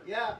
Yeah.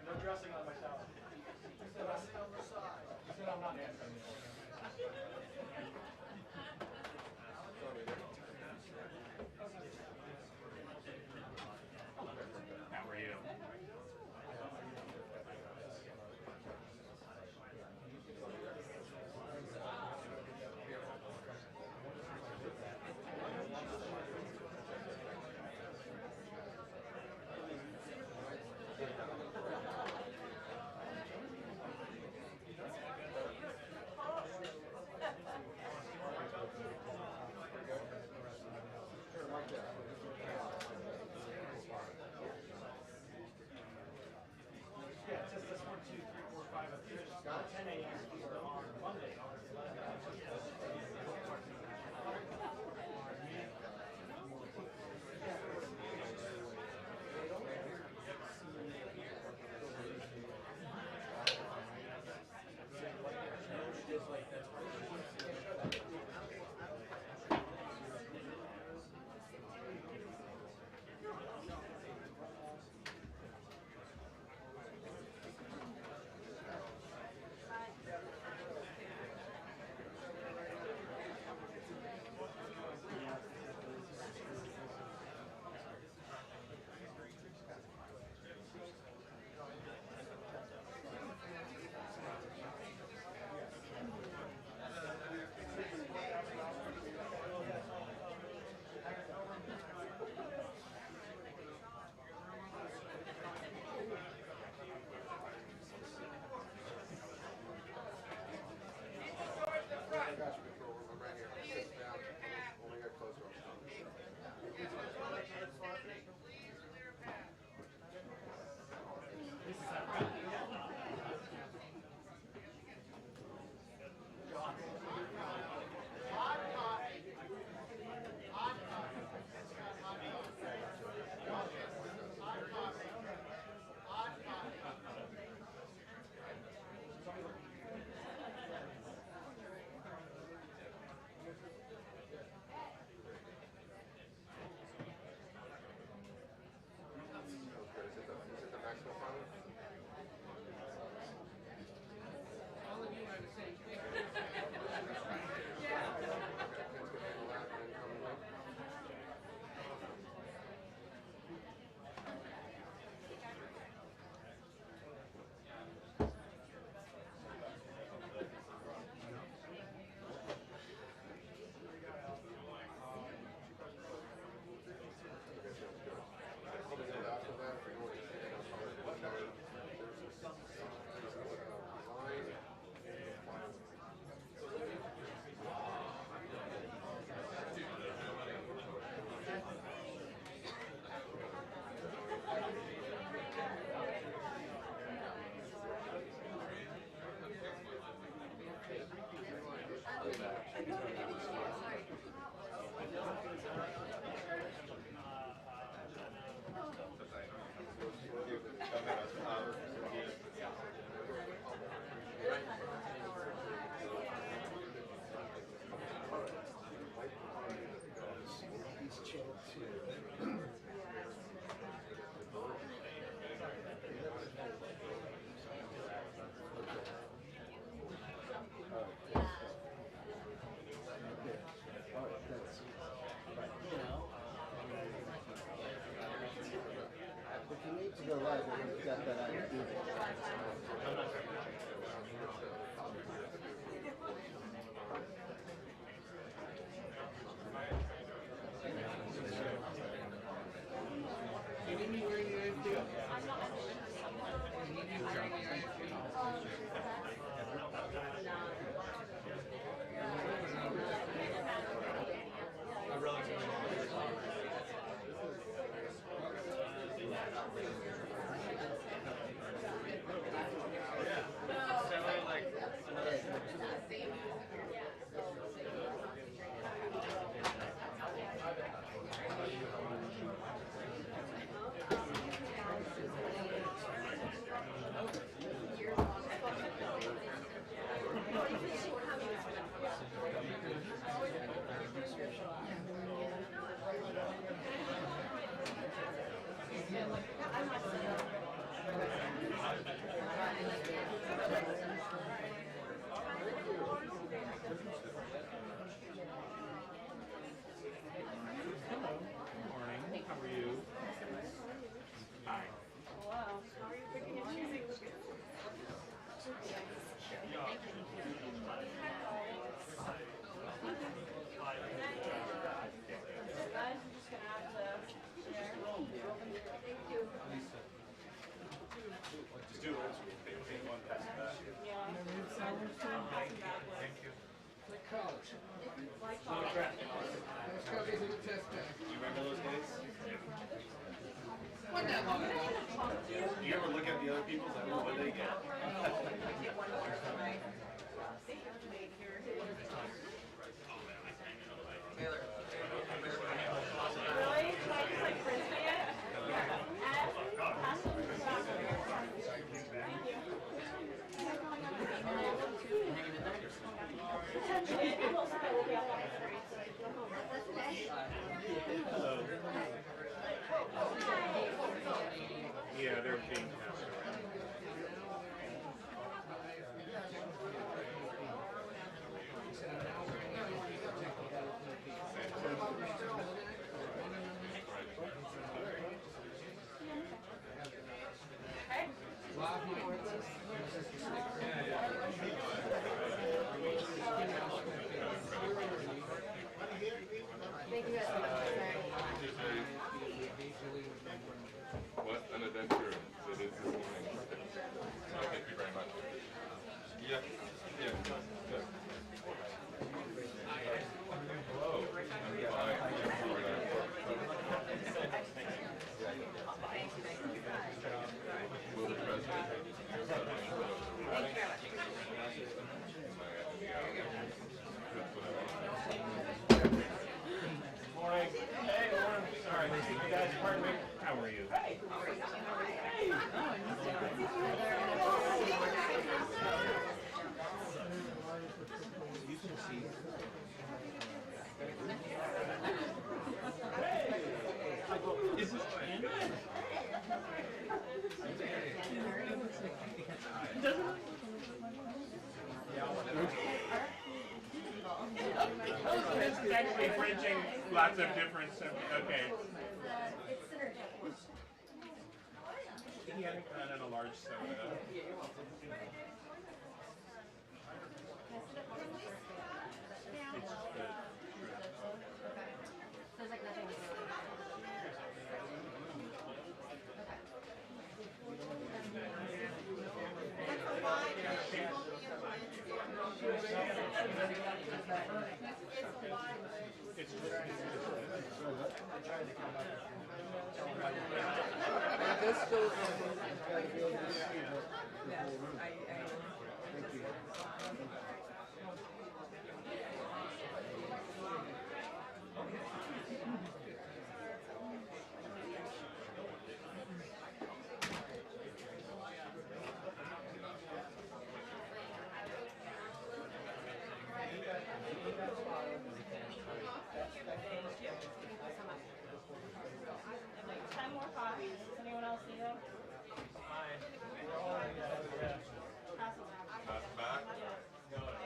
No dressing on my salad. He said I'm not answering. How are you? Yeah, it says this 1, 2, 3, 4, 5 up here. Got 10 a.m. on Monday. If you need to go live, then you've got that I can do it. You need me where you to? You ever look at the other people's and what they get? Yeah, they're being passed around. What an adventure it is this morning. Thank you very much. Yeah. Hello. Will the president Morning. Hey, morning. Sorry, you guys, pardon me. How are you? You can see. Is this It's actually bridging lots of different stuff. Okay. Yeah, and a large soda. It's good. There's like nothing. Pass back?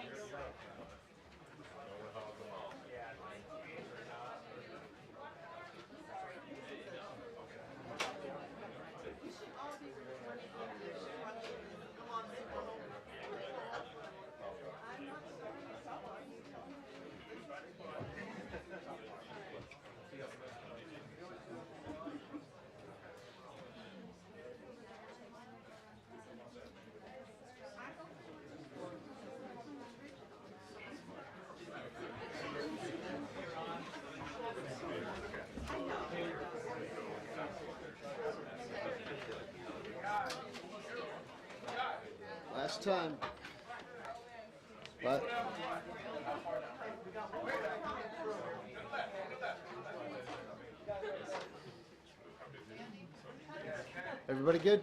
last time. But everybody good?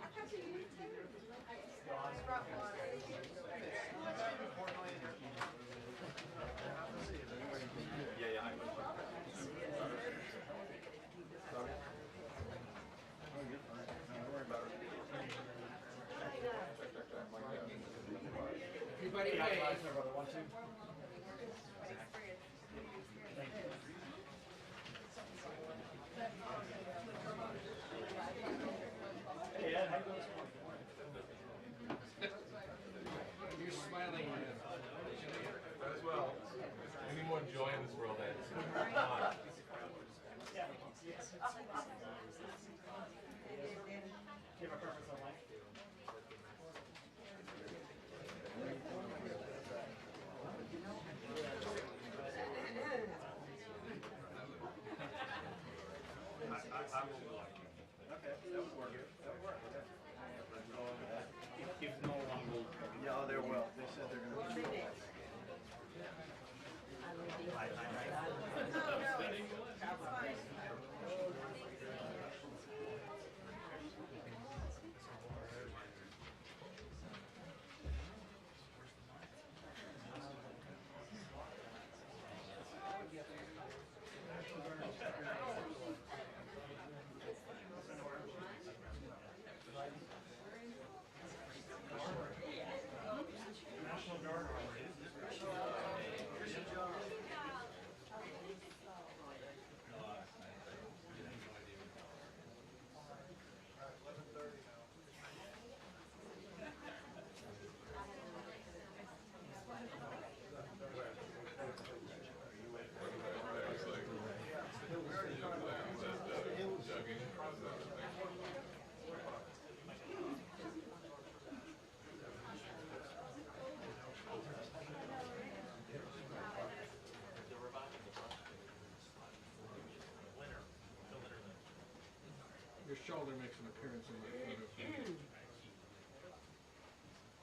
Everybody, hey. Brother, 1, 2. Hey, Ed, how you doing this morning? You're smiling. As well. We need more joy in this world, Ed. Come on. Yeah. Do you have a preference on length? Okay, that would work. That would work. If no longer. Yeah, they will. They said they're going to. National Guard. Your shoulder makes an appearance in my photo.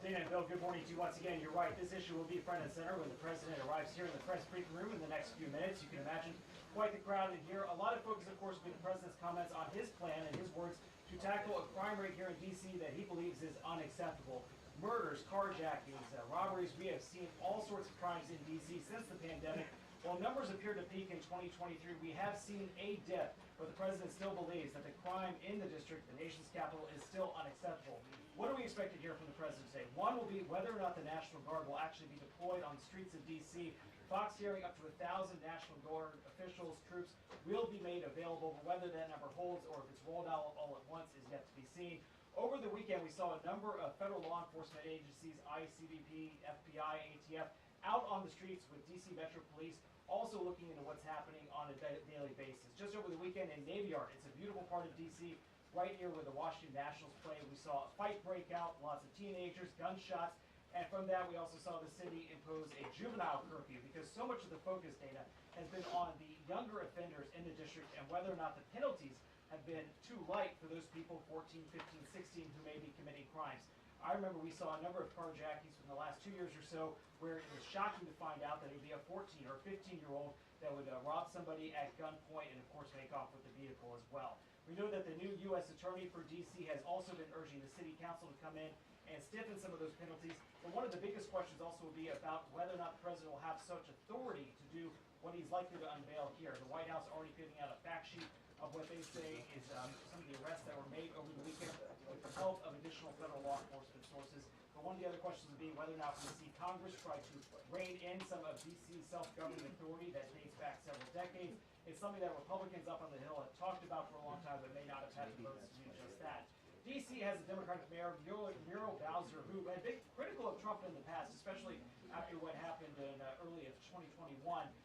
Dana and Bill, good morning to you once again. You're right, this issue will be front and center when the president arrives here in the press briefing room in the next few minutes. You can imagine quite the crowd in here. A lot of focus, of course, will be the president's comments on his plan and his words to tackle a crime rate here in D.C. that he believes is unacceptable. Murders, carjackings, robberies, we have seen all sorts of crimes in D.C. since the pandemic. While numbers appear to peak in 2023, we have seen a dip, but the president still believes that the crime in the district, the nation's capital, is still unacceptable. What are we expected to hear from the president today? One will be whether or not the National Guard will actually be deployed on the streets of D.C. Fox hearing up to 1,000 National Guard officials, troops will be made available, but whether that number holds or if it's rolled out all at once is yet to be seen. Over the weekend, we saw a number of federal law enforcement agencies, ICBP, FBI, ATF, out on the streets with D.C. Metro Police, also looking into what's happening on a daily basis. Just over the weekend in Navy Yard, it's a beautiful part of D.C., right near where the Washington Nationals play. We saw a fight break out, lots of teenagers, gunshots, and from that we also saw the city impose a juvenile curfew because so much of the focus, Dana, has been on the younger offenders in the district and whether or not the penalties have been too light for those people, 14, 15, 16, who may be committing crimes. I remember we saw a number of carjackings from the last 2 years or so where it was shocking to find out that it would be a 14 or 15-year-old that would rob somebody at gunpoint and, of course, make off with the vehicle as well. We know that the new U.S. Attorney for D.C. has also been urging the City Council to come in and stiffen some of those penalties. But one of the biggest questions also will be about whether or not the president will have such authority to do what he's likely to unveil here. The White House already giving out a fact sheet of what they say is some of the arrests that were made over the weekend with the help of additional federal law enforcement sources. But one of the other questions would be whether or not we see Congress try to rein in some of D.C.'s self-governing authority that dates back several decades. It's something that Republicans up on the Hill have talked about for a long time, but may not have had the votes to do just that. D.C. has a Democratic mayor, Muriel Bowser, who had been critical of Trump in the past, especially after what happened in early of 2021.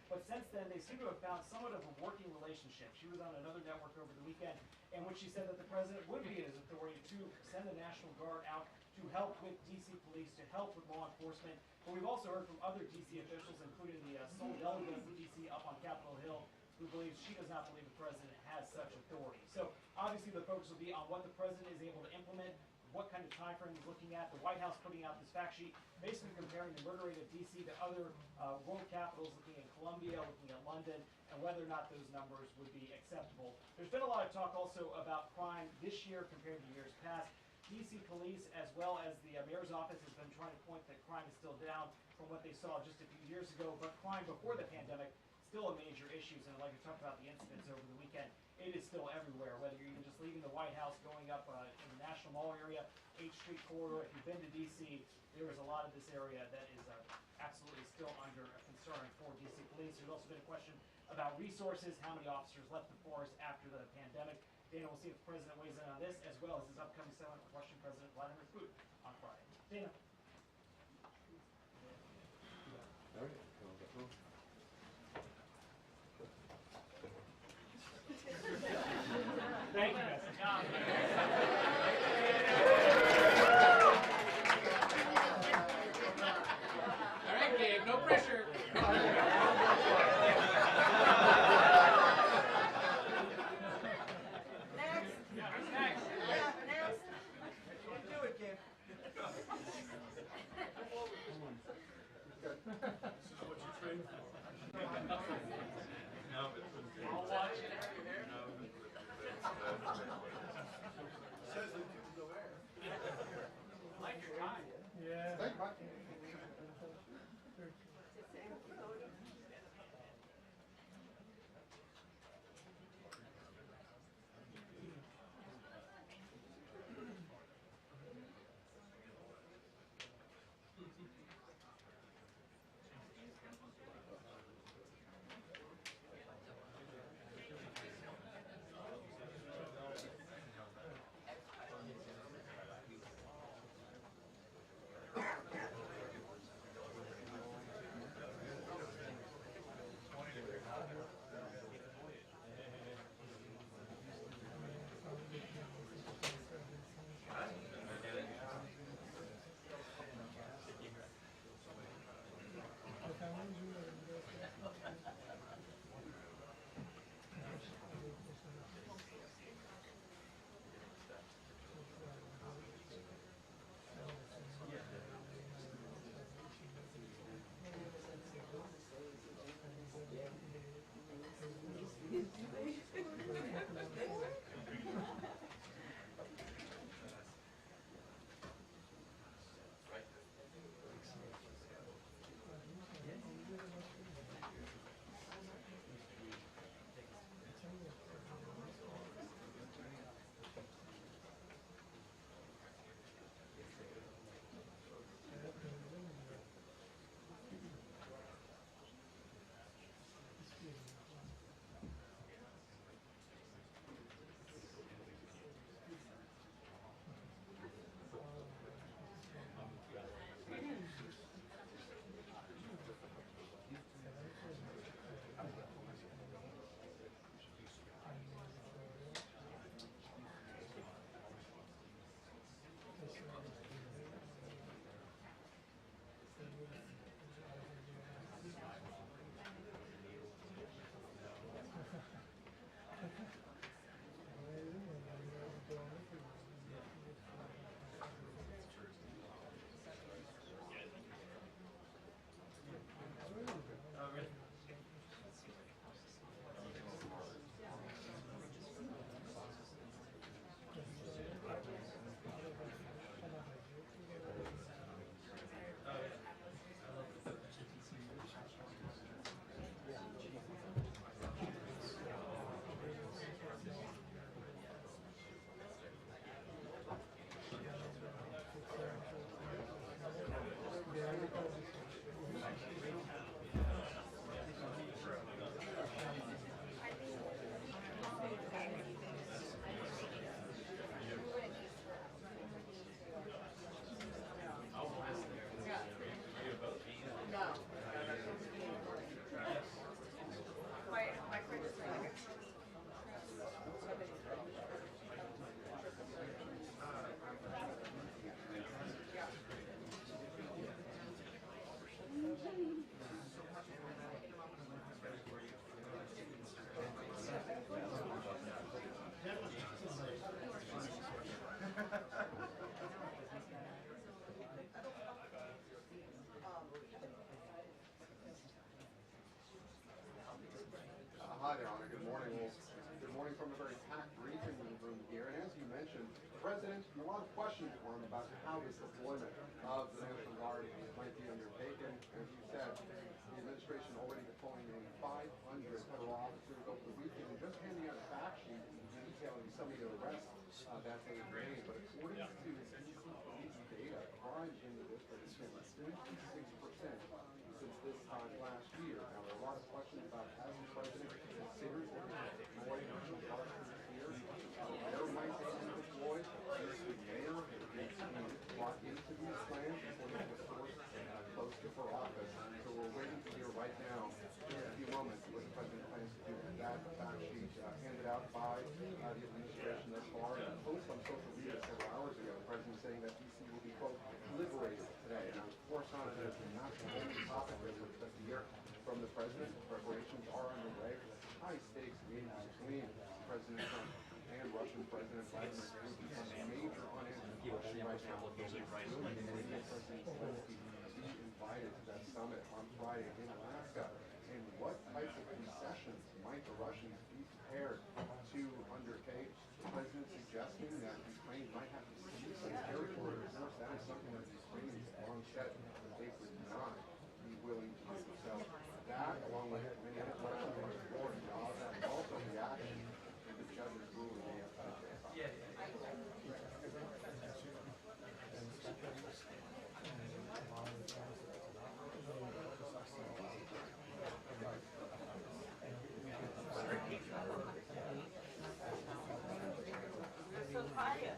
But since then, they seem to have found somewhat of a working relationship. She was on another network over the weekend in which she said that the president would be in his authority to send the National Guard out to help with D.C. police, to help with law enforcement. But we've also heard from other D.C. officials, including the sole delegate of D.C. up on Capitol Hill, who believes she does not believe the president has such authority. So obviously the focus will be on what the president is able to implement, what kind of time frame he's looking at. The White House putting out this fact sheet, basically comparing the murder rate of D.C. to other world capitals, looking at Colombia, looking at London, and whether or not those numbers would be acceptable. There's been a lot of talk also about crime this year compared to years past. D.C. police, as well as the mayor's office, has been trying to point that crime is still down from what they saw just a few years ago, but crime before the pandemic still a major issue. And like we talked about the incidents over the weekend, it is still everywhere, whether you're even just leaving the White House, going up in the National Mall area, 8th Street corridor. If you've been to D.C., there is a lot of this area that is absolutely still under a concern for D.C. police. There's also been a question about resources, how many officers left the force after the pandemic. Dana, we'll see if the president weighs in on this, as well as his upcoming summit with Russian President Vladimir Putin on Friday. Dana. All right. Thank you, guys. All right, Gabe, no pressure. Next. Yeah, next. Do it, Gabe. very packed briefing room here, and as you mentioned, President, a lot of questions for him about how this deployment of the National Guard might be undertaken. As you said, the administration already deploying nearly 500 federal officers over the weekend, and just handing out a fact sheet detailing some of the arrests that they've made. But according to police data, crime in the district has been 56% since this time last year. Now, there are a lot of questions about how the president considers what he deployed National Guard this year. Where might they be deployed? The mayor has been brought into these plans according to a source close to her office. So we're waiting to hear right now, in a few moments, what the president plans to do with that fact sheet handed out by the administration thus far. And a post on social media several hours ago, the president saying that DC will be, quote, liberated today. Now, of course, not as a national topic that we expect to hear from the president. Preparations are underway. High stakes meeting between President Trump and Russian President Vladimir Putin on a major unanswered question right now. Will Canadian President Zelensky be invited to that summit on Friday in Alaska? And what types of concessions might the Russians be prepared to undertake? The president suggesting that Ukraine might have to cede some territory. Of course, that is something that the Ukrainians have long said that they would not be willing to do. So that, along with many other questions on the board, and also reaction to the judge's ruling yesterday. So quiet.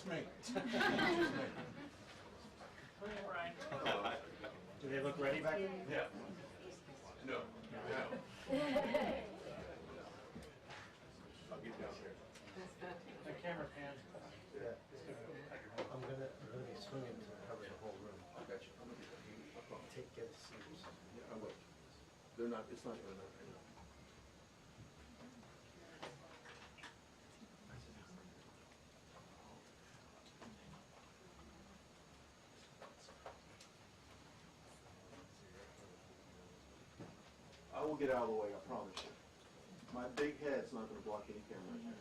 me. Do they look ready back there? Yeah. No. No. I'll get down here. The camera pan. Yeah. I'm gonna be swinging to cover the whole room. I got you. Get a seat. Yeah, I will. They're not, it's not going to right now. I will get out of the way, I promise you. My big head's not going to block any camera right now.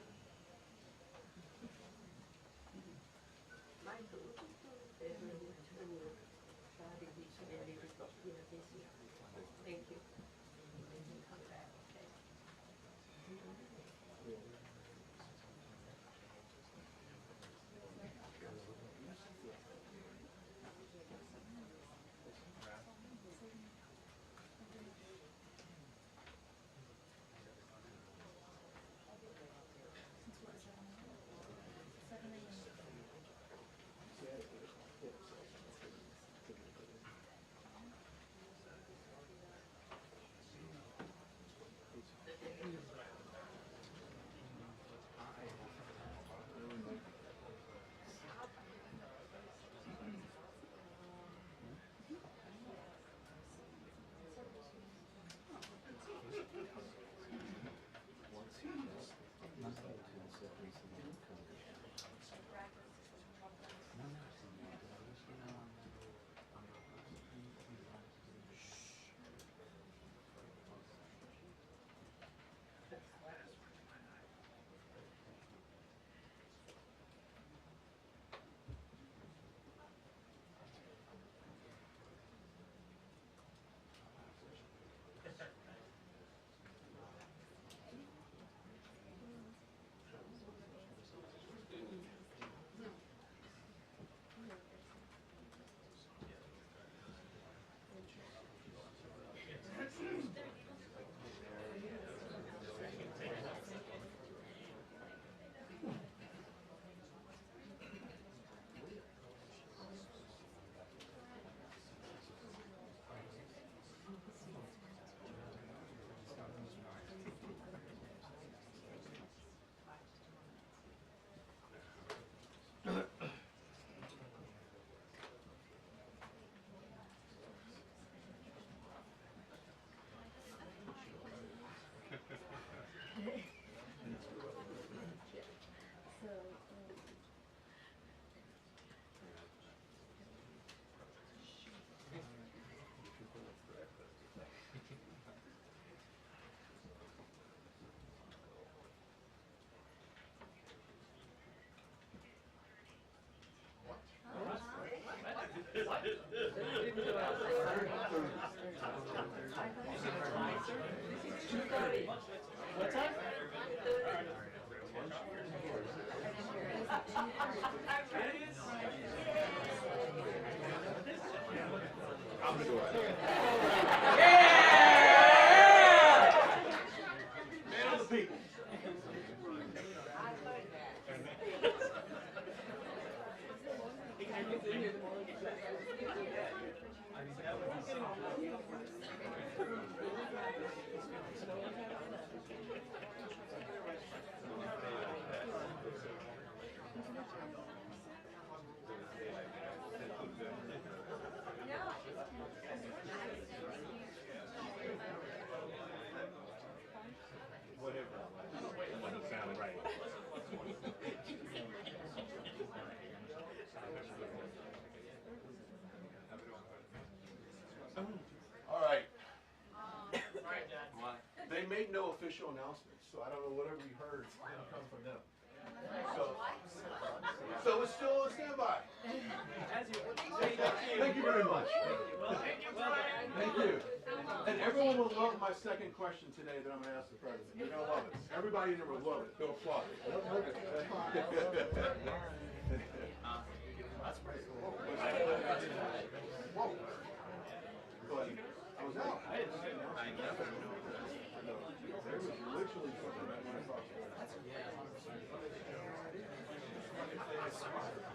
Thank you. What time? I'm going to go ahead. Man of the people. All right. They made no official announcements, so I don't know whatever you heard is going to come from them. So it's still on standby. Thank you very much. Thank you. And everyone will love my second question today that I'm going to ask the president. They're going to love it. Everybody in there will love it. They'll applaud it. That's pretty cool. Whoa. But I was out. I didn't see it. There was literally something right when I saw it. That's, yeah, 100%.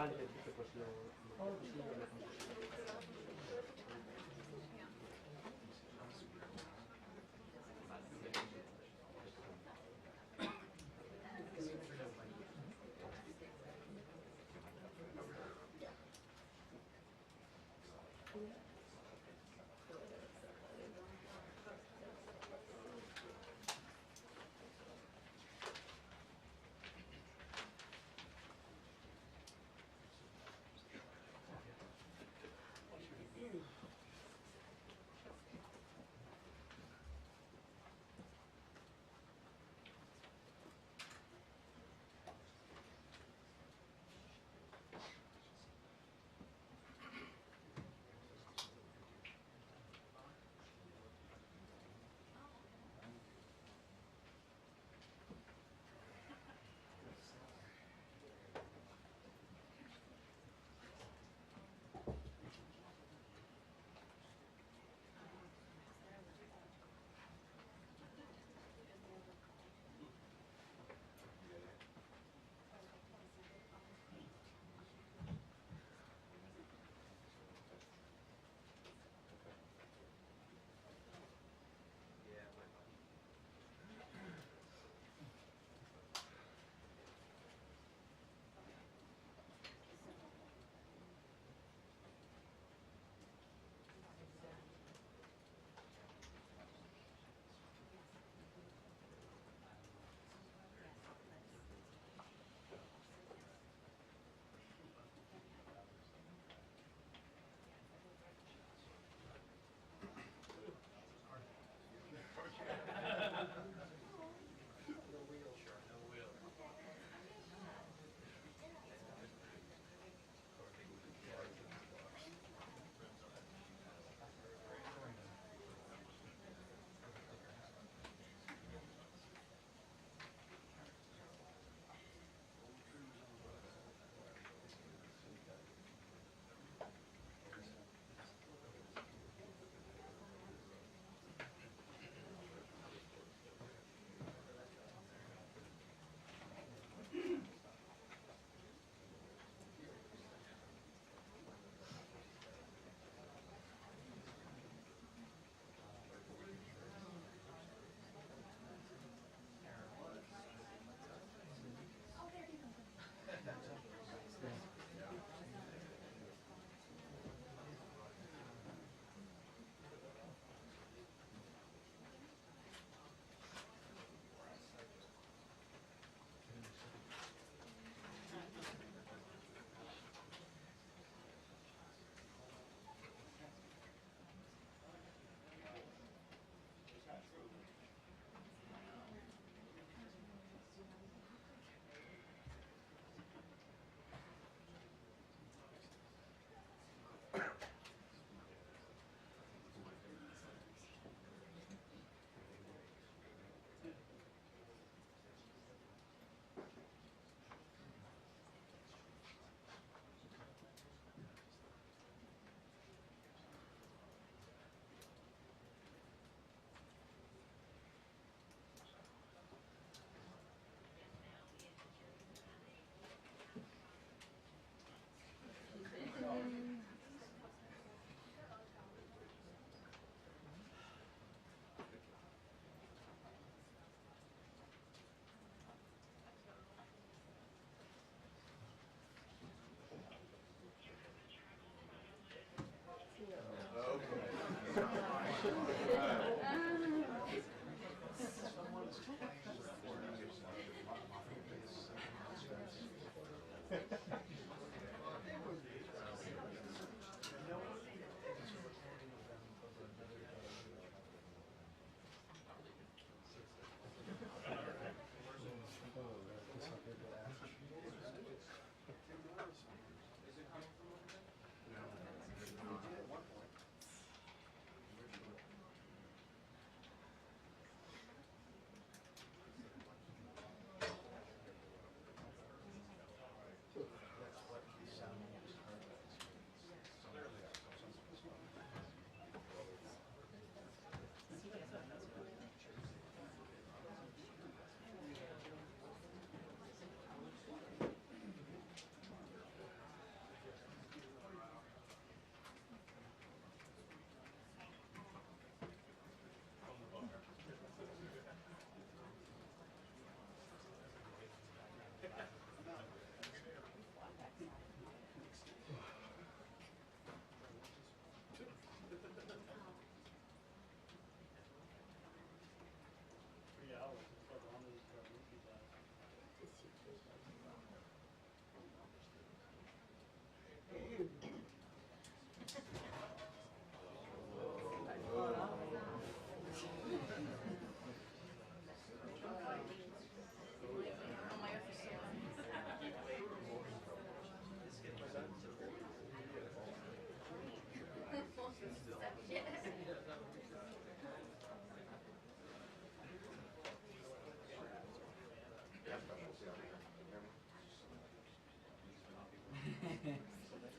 Antes, dice, pues lo posible lo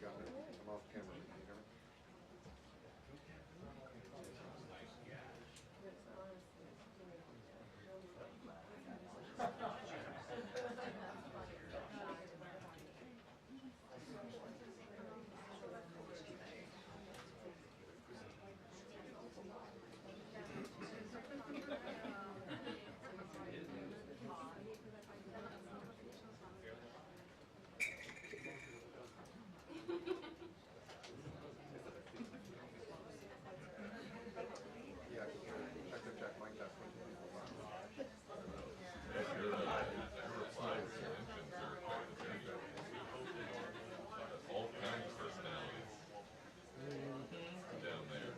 got it. I'm off camera. Can you hear me? Yeah, check, mic test. All kinds of personalities down there.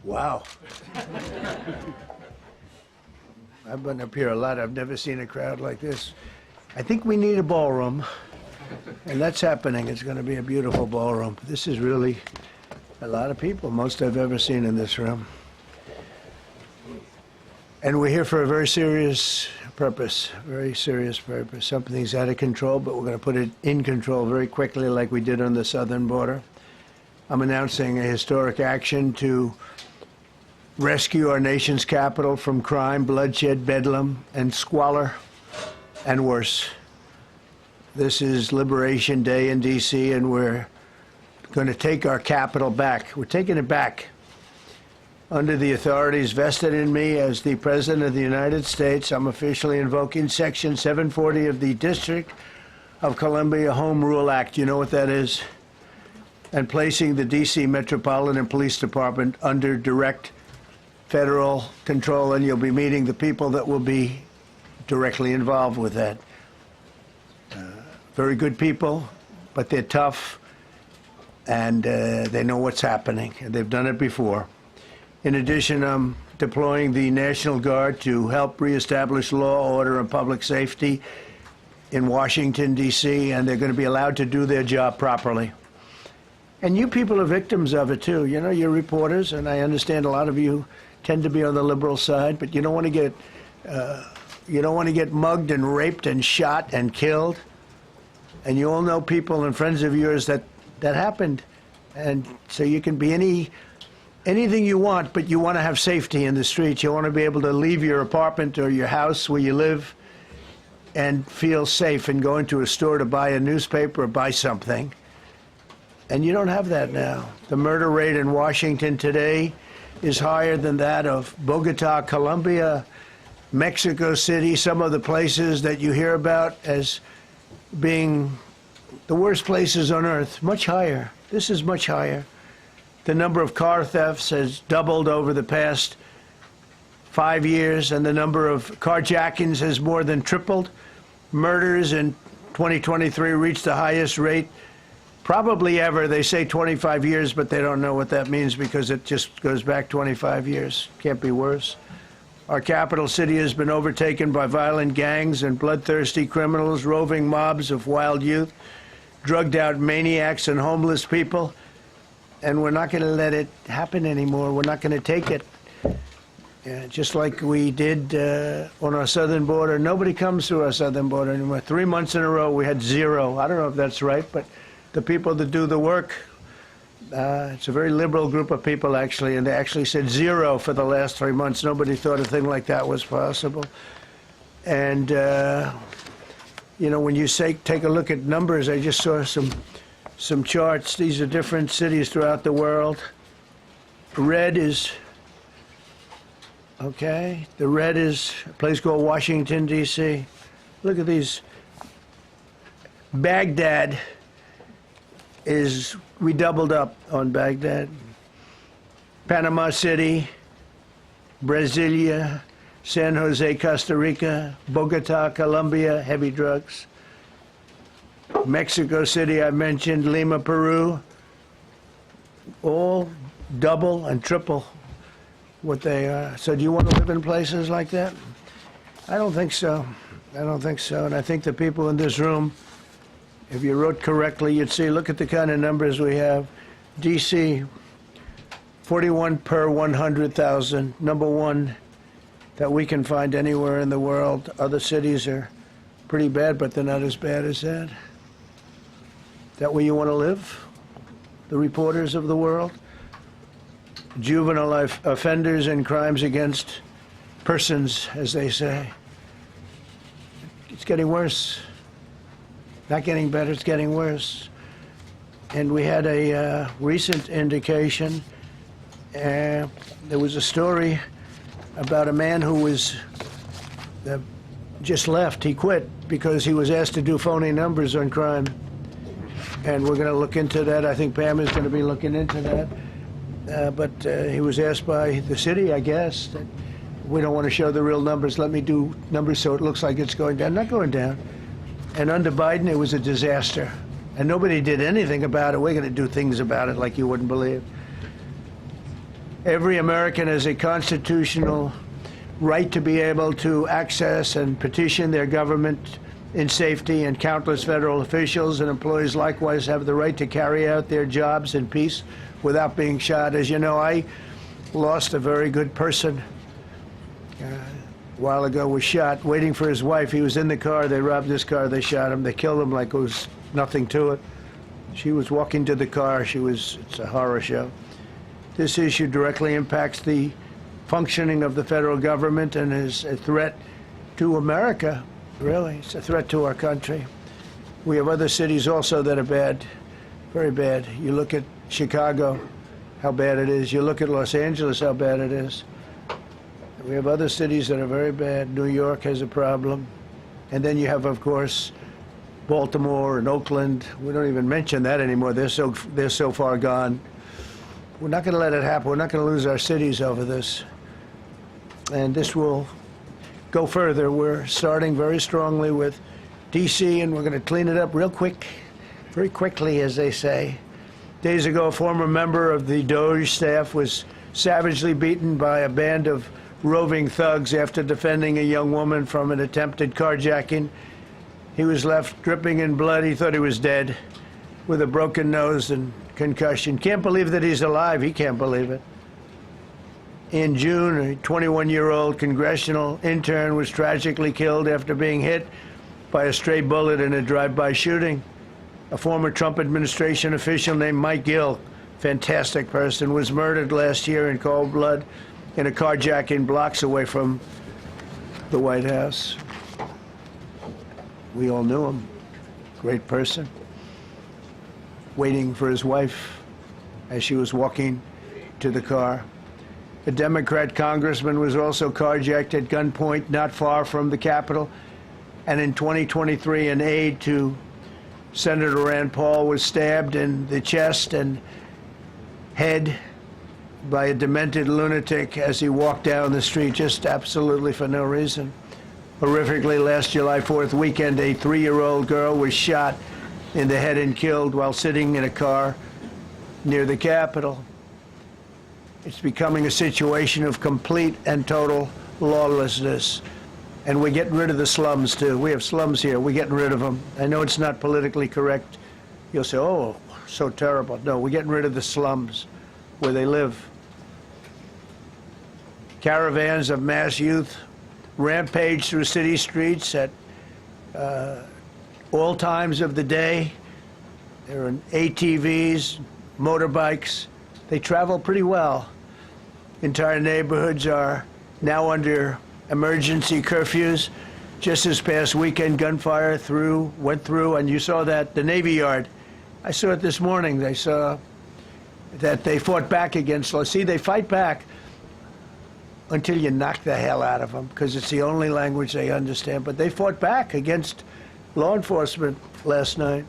Wow. I've been up here a lot. I've never seen a crowd like this. I think we need a ballroom, and that's happening. It's going to be a beautiful ballroom. This is really a lot of people, most I've ever seen in this room. And we're here for a very serious purpose, very serious purpose. Something's out of control, but we're going to put it in control very quickly like we did on the southern border. I'm announcing a historic action to rescue our nation's capital from crime, bloodshed, bedlam, and squalor, and worse. This is Liberation Day in D.C., and we're going to take our capital back. We're taking it back under the authorities vested in me as the President of the United States. I'm officially invoking Section 740 of the District of Columbia Home Rule Act. You know what that is? And placing the D.C. Metropolitan Police Department under direct federal control, and you'll be meeting the people that will be directly involved with that. Very good people, but they're tough, and they know what's happening, and they've done it before. In addition, I'm deploying the National Guard to help reestablish law, order, and public safety in Washington, D.C., and they're going to be allowed to do their job properly. And you people are victims of it, too. You know, you're reporters, and I understand a lot of you tend to be on the liberal side, but you don't want to get mugged and raped and shot and killed. And you all know people and friends of yours that happened. And so you can be anything you want, but you want to have safety in the streets. You want to be able to leave your apartment or your house where you live and feel safe and go into a store to buy a newspaper or buy something. And you don't have that now. The murder rate in Washington today is higher than that of Bogota, Colombia, Mexico City, some of the places that you hear about as being the worst places on earth, much higher. This is much higher. The number of car thefts has doubled over the past 5 years, and the number of carjackings has more than tripled. Murders in 2023 reached the highest rate probably ever. They say 25 years, but they don't know what that means because it just goes back 25 years. Can't be worse. Our capital city has been overtaken by violent gangs and bloodthirsty criminals, roving mobs of wild youth, drugged-out maniacs and homeless people. And we're not going to let it happen anymore. We're not going to take it. Just like we did on our southern border. Nobody comes through our southern border anymore. 3 months in a row, we had zero. I don't know if that's right, but the people that do the work, it's a very liberal group of people, actually, and they actually said zero for the last 3 months. Nobody thought a thing like that was possible. And, you know, when you say take a look at numbers, I just saw some charts. These are different cities throughout the world. Red is, okay, the red is a place called Washington, D.C. Look at these. Baghdad is, we doubled up on Baghdad. Panama City, Brasilia, San Jose, Costa Rica, Bogota, Colombia, heavy drugs. Mexico City, I mentioned, Lima, Peru, all double and triple what they are. So do you want to live in places like that? I don't think so. I don't think so. And I think the people in this room, if you wrote correctly, you'd see, look at the kind of numbers we have. D.C., 41 per 100,000, number one that we can find anywhere in the world. Other cities are pretty bad, but they're not as bad as that. that where you want to live? The reporters of the world? Juvenile offenders and crimes against persons, as they say. It's getting worse. Not getting better, it's getting worse. And we had a recent indication. There was a story about a man who was just left. He quit because he was asked to do phony numbers on crime. And we're going to look into that. I think Pam is going to be looking into that. But he was asked by the city, I guess, that we don't want to show the real numbers. Let me do numbers so it looks like it's going down. Not going down. And under Biden, it was a disaster. And nobody did anything about it. We're going to do things about it like you wouldn't believe. Every American has a constitutional right to be able to access and petition their government in safety, and countless federal officials and employees likewise have the right to carry out their jobs in peace without being shot. As you know, I lost a very good person a while ago, was shot waiting for his wife. He was in the car. They robbed his car. They shot him. They killed him like it was nothing to it. She was walking to the car. It's a horror show. This issue directly impacts the functioning of the federal government and is a threat to America, really. It's a threat to our country. We have other cities also that are bad, very bad. You look at Chicago, how bad it is. You look at Los Angeles, how bad it is. We have other cities that are very bad. New York has a problem. And then you have, of course, Baltimore and Oakland. We don't even mention that anymore. They're so far gone. We're not going to let it happen. We're not going to lose our cities over this. And this will go further. We're starting very strongly with D.C., and we're going to clean it up real quick, very quickly, as they say. Days ago, a former member of the DOJ staff was savagely beaten by a band of roving thugs after defending a young woman from an attempted carjacking. He was left dripping in blood. He thought he was dead, with a broken nose and concussion. Can't believe that he's alive. He can't believe it. In June, a 21-year-old congressional intern was tragically killed after being hit by a stray bullet in a drive-by shooting. A former Trump administration official named Mike Gill, fantastic person, was murdered last year in cold blood in a carjacking blocks away from the White House. We all knew him. Great person. Waiting for his wife as she was walking to the car. A Democrat congressman was also carjacked at gunpoint not far from the Capitol. And in 2023, an aide to Senator Rand Paul was stabbed in the chest and head by a demented lunatic as he walked down the street, just absolutely for no reason. Horrifically, last July 4th weekend, a 3-year-old girl was shot in the head and killed while sitting in a car near the Capitol. It's becoming a situation of complete and total lawlessness. And we're getting rid of the slums, too. We have slums here. We're getting rid of them. I know it's not politically correct. You'll say, oh, so terrible. No, we're getting rid of the slums where they live. Caravans of mass youth rampage through city streets at all times of the day. There are ATVs, motorbikes. They travel pretty well. Entire neighborhoods are now under emergency curfews. Just this past weekend, gunfire went through, and you saw that, the Navy Yard. I saw it this morning. They saw that they fought back against law. See, they fight back until you knock the hell out of them, because it's the only language they understand. But they fought back against law enforcement last night.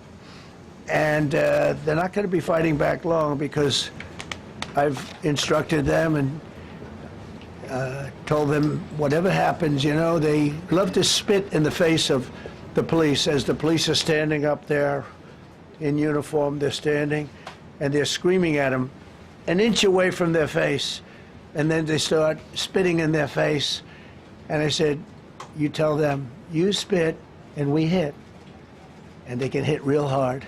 And they're not going to be fighting back long, because I've instructed them and told them whatever happens, you know, they love to spit in the face of the police. As the police are standing up there in uniform, they're standing and they're screaming at them an inch away from their face. And then they start spitting in their face. And I said, you tell them, you spit and we hit. And they can hit real hard.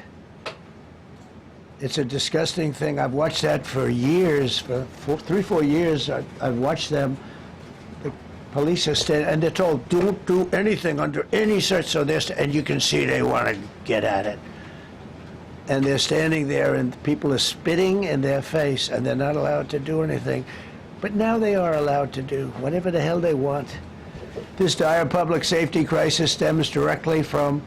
It's a disgusting thing. I've watched that for years, for 3-4 years. I've watched them. The police are standing, and they're told, don't do anything under any such, so and you can see they want to get at it. and they're standing there and people are spitting in their face and they're not allowed to do anything. But now they are allowed to do whatever the hell they want. This dire public safety crisis stems directly from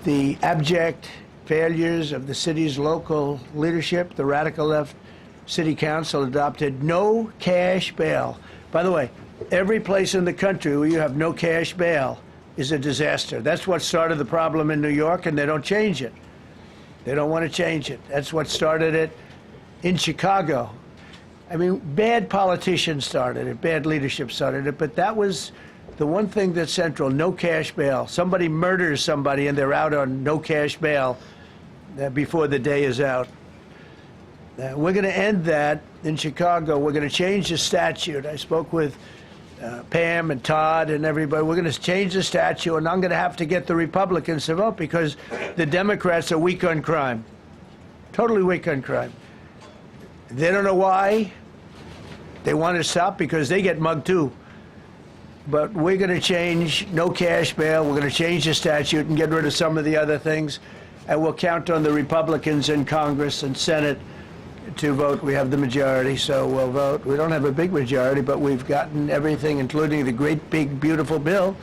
the abject failures of the city's local leadership. The radical left city council adopted no cash bail. By the way, every place in the country where you have no cash bail is a disaster. That's what started the problem in New York, and they don't change it. They don't want to change it. That's what started it in Chicago. I mean, bad politicians started it, bad leadership started it, but that was the one thing that's central, no cash bail. Somebody murders somebody and they're out on no cash bail before the day is out. We're going to end that in Chicago. We're going to change the statute. I spoke with Pam and Todd and everybody. We're going to change the statute, and I'm going to have to get the Republicans to vote because the Democrats are weak on crime, totally weak on crime. They don't know why. They want to stop because they get mugged too. But we're going to change no cash bail. We're going to change the statute and get rid of some of the other things. And we'll count on the Republicans in Congress and Senate to vote. We have the majority, so we'll vote. We don't have a big majority, but we've gotten everything, including the great, big, beautiful bill.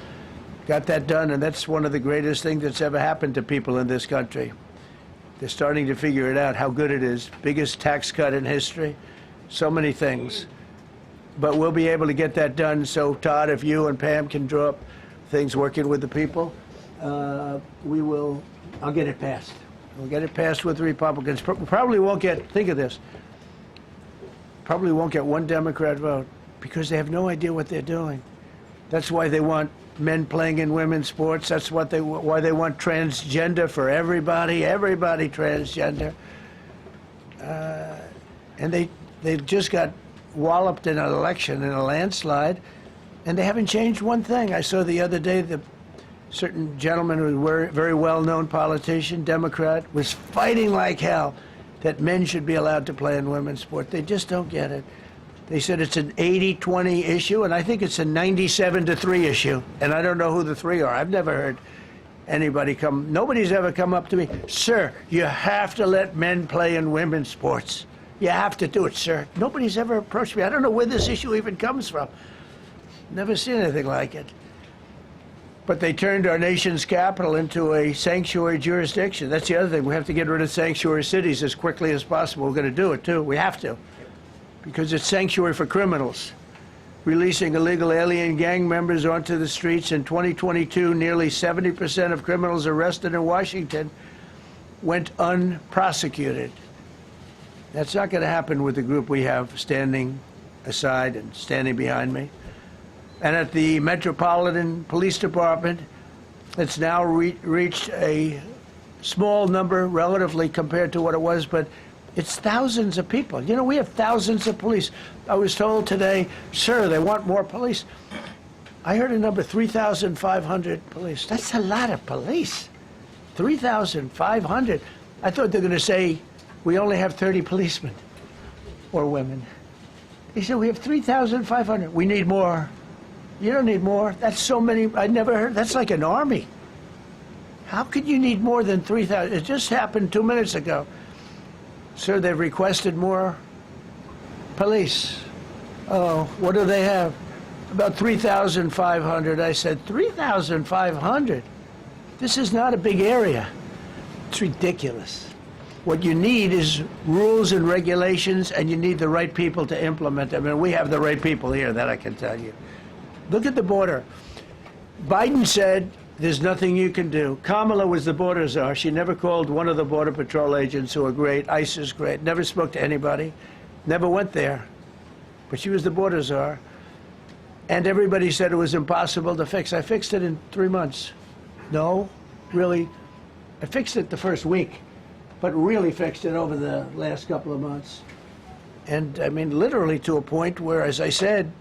Got that done, and that's one of the greatest things that's ever happened to people in this country. They're starting to figure it out, how good it is. Biggest tax cut in history. So many things. But we'll be able to get that done. So, Todd, if you and Pam can draw up things working with the people, we will. I'll get it passed. We'll get it passed with the Republicans. Probably won't get, think of this, probably won't get one Democrat vote because they have no idea what they're doing. That's why they want men playing in women's sports. That's why they want transgender for everybody transgender. And they just got walloped in an election, in a landslide, and they haven't changed one thing. I saw the other day the certain gentleman who was a very well-known politician, Democrat, was fighting like hell that men should be allowed to play in women's sport. They just don't get it. They said it's an 80-20 issue, and I think it's a 97-3 issue. And I don't know who the three are. I've never heard anybody nobody's ever come up to me, sir, you have to let men play in women's sports. You have to do it, sir. Nobody's ever approached me. I don't know where this issue even comes from. Never seen anything like it. But they turned our nation's capital into a sanctuary jurisdiction. That's the other thing. We have to get rid of sanctuary cities as quickly as possible. We're going to do it, too. We have to. Because it's sanctuary for criminals. Releasing illegal alien gang members onto the streets in 2022, nearly 70% of criminals arrested in Washington went unprosecuted. That's not going to happen with the group we have standing aside and standing behind me. And at the Metropolitan Police Department, it's now reached a small number relatively compared to what it was, but it's thousands of people. You know, we have thousands of police. I was told today, sir, they want more police. I heard a number, 3,500 police. That's a lot of police. 3,500. I thought they were going to say, we only have 30 policemen or women. They said, we have 3,500. We need more. You don't need more. That's so many. I never heard. That's like an army. How could you need more than 3,000? It just happened 2 minutes ago. Sir, they've requested more police. Oh, what do they have? About 3,500. I said, 3,500? This is not a big area. It's ridiculous. What you need is rules and regulations, and you need the right people to implement them. And we have the right people here, that I can tell you. Look at the border. Biden said there's nothing you can do. Kamala was the border czar. She never called one of the Border Patrol agents who are great. ICE is great. Never spoke to anybody. Never went there. But she was the border czar. And everybody said it was impossible to fix. I fixed it in 3 months. No, really. I fixed it the first week, but really fixed it over the last couple of months. And I mean, literally to a point where, as I said,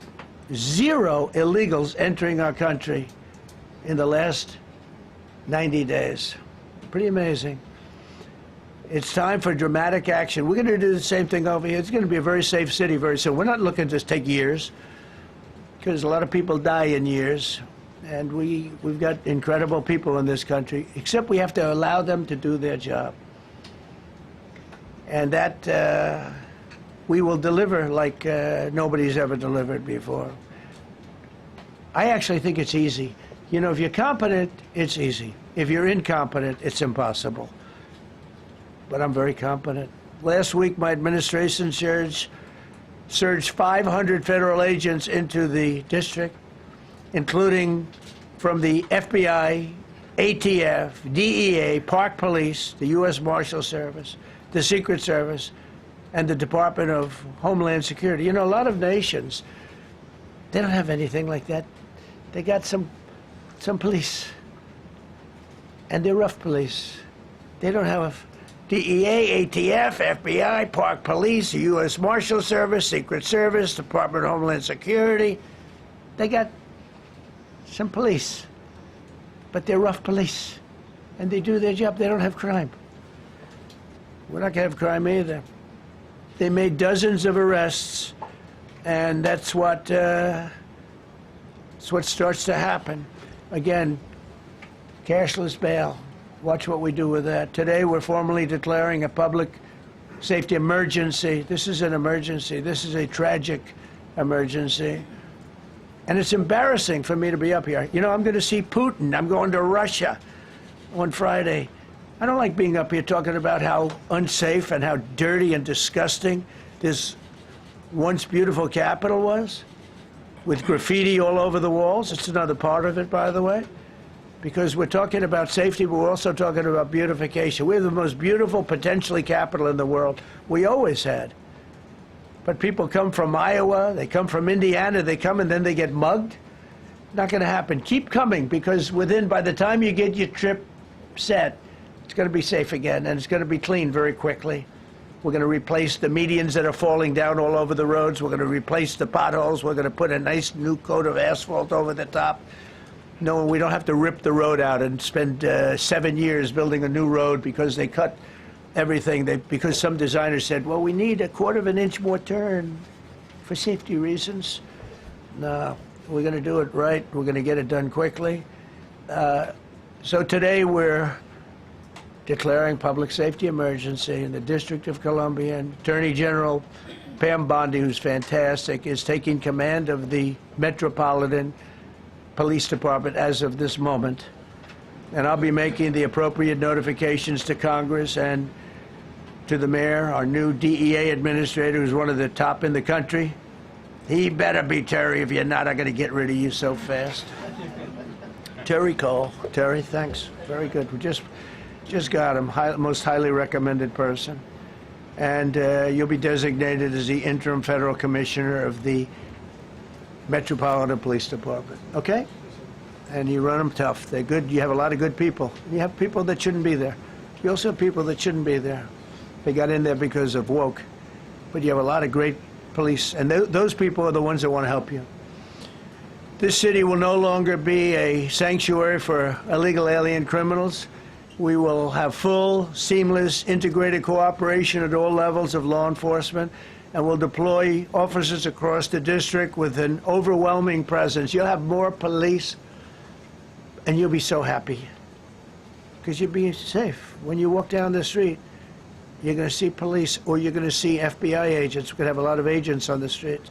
0 illegals entering our country in the last 90 days. Pretty amazing. It's time for dramatic action. We're going to do the same thing over here. It's going to be a very safe city very soon. We're not looking to take years, because a lot of people die in years. And we've got incredible people in this country, except we have to allow them to do their job. And that we will deliver like nobody's ever delivered before. I actually think it's easy. You know, if you're competent, it's easy. If you're incompetent, it's impossible. But I'm very competent. Last week, my administration surged 500 federal agents into the district, including from the FBI, ATF, DEA, Park Police, the U.S. Marshal Service, the Secret Service, and the Department of Homeland Security. You know, a lot of nations, they don't have anything like that. They got some police, and they're rough police. They don't have DEA, ATF, FBI, Park Police, the U.S. Marshal Service, Secret Service, Department of Homeland Security. They got some police, but they're rough police, and they do their job. They don't have crime. We're not going to have crime either. They made dozens of arrests, and that's what starts to happen. Again, cashless bail. Watch what we do with that. Today, we're formally declaring a public safety emergency. This is an emergency. This is a tragic emergency. And it's embarrassing for me to be up here. You know, I'm going to see Putin. I'm going to Russia on Friday. I don't like being up here talking about how unsafe and how dirty and disgusting this once beautiful capital was, with graffiti all over the walls. It's another part of it, by the way, because we're talking about safety, but we're also talking about beautification. We have the most beautiful, potentially, capital in the world. We always had. But people come from Iowa, they come from Indiana, they come and then they get mugged. Not going to happen. Keep coming, because by the time you get your trip set, it's going to be safe again, and it's going to be clean very quickly. We're going to replace the medians that are falling down all over the roads. We're going to replace the potholes. We're going to put a nice new coat of asphalt over the top. No, we don't have to rip the road out and spend 7 years building a new road because they cut everything. Because some designers said, well, we need 1/4 of an inch more turn for safety reasons. No, we're going to do it right. We're going to get it done quickly. So today we're declaring public safety emergency in the District of Columbia, and Attorney General Pam Bondi, who's fantastic, is taking command of the Metropolitan Police Department as of this moment. And I'll be making the appropriate notifications to Congress and to the mayor, our new DEA administrator, who's one of the top in the country. He better be Terry. If you're not, I'm going to get rid of you so fast. Terry Cole. Terry, thanks. Very good. We just got him, most highly recommended person. And you'll be designated as the interim federal commissioner of the Metropolitan Police Department, okay? And you run them tough. They're good. You have a lot of good people. You have people that shouldn't be there. You also have people that shouldn't be there. They got in there because of woke. But you have a lot of great police, and those people are the ones that want to help you. This city will no longer be a sanctuary for illegal alien criminals. We will have full, seamless, integrated cooperation at all levels of law enforcement, and we'll deploy officers across the district with an overwhelming presence. You'll have more police, and you'll be so happy, because you'll be safe. When you walk down the street, you're going to see police, or you're going to see FBI agents. We're going to have a lot of agents on the street.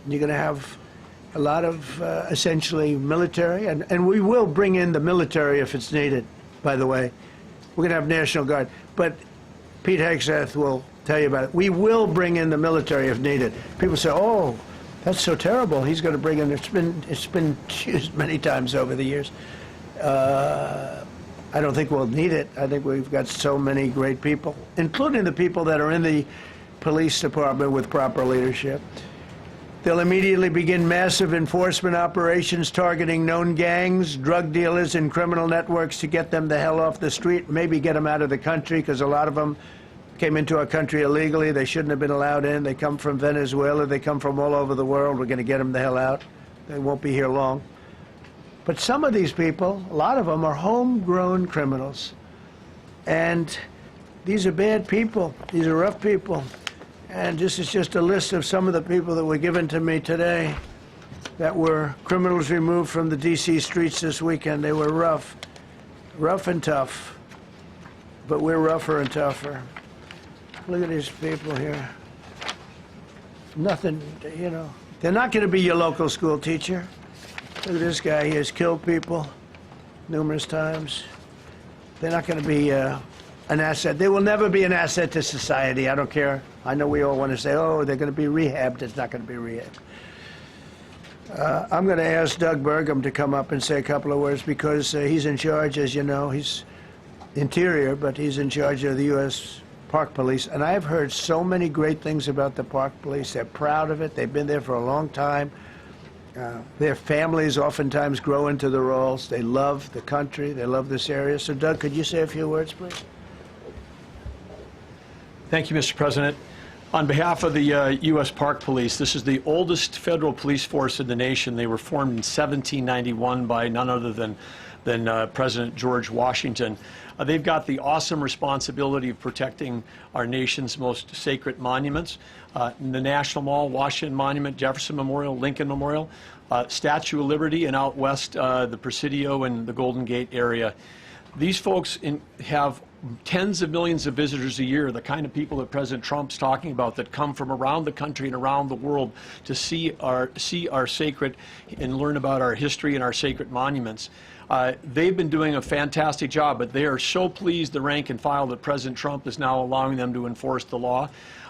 And you're going to have a lot of, essentially, military, and we will bring in the military if it's needed. By the way, we're going to have National Guard, but Pete Hegseth will tell you about it. We will bring in the military if needed. People say, "Oh, that's so terrible. He's going to bring in." It's been used many times over the years. I don't think we'll need it. I think we've got so many great people, including the people that are in the police department with proper leadership. They'll immediately begin massive enforcement operations targeting known gangs, drug dealers, and criminal networks to get them the hell off the street, maybe get them out of the country, because a lot of them came into our country illegally. They shouldn't have been allowed in. They come from Venezuela. They come from all over the world. We're going to get them the hell out. They won't be here long. But some of these people, a lot of them, are homegrown criminals. And these are bad people. These are rough people. And this is just a list of some of the people that were given to me today that were criminals removed from the D.C. streets this weekend. They were rough and tough. But we're rougher and tougher. Look at these people here. Nothing, you know. They're not going to be your local school teacher. Look at this guy. He has killed people numerous times. They're not going to be an asset. They will never be an asset to society. I don't care. I know we all want to say, oh, they're going to be rehabbed. It's not going to be rehabbed. I'm going to ask Doug Burgum to come up and say a couple of words because he's in charge, as you know. He's Interior, but he's in charge of the U.S. Park Police. And I've heard so many great things about the Park Police. They're proud of it. They've been there for a long time. Their families oftentimes grow into the roles. They love the country. They love this area. So, Doug, could you say a few words, please? Thank you, Mr. President. On behalf of the U.S. Park Police, this is the oldest federal police force in the nation. They were formed in 1791 by none other than President George Washington. They've got the awesome responsibility of protecting our nation's most sacred monuments. The National Mall, Washington Monument, Jefferson Memorial, Lincoln Memorial, Statue of Liberty, and out west, the Presidio and the Golden Gate area. These folks have tens of millions of visitors a year, the kind of people that President Trump's talking about that come from around the country and around the world to see our sacred and learn about our history and our sacred monuments. They've been doing a fantastic job, but they are so pleased, the rank and file, that President Trump is now allowing them to enforce the law.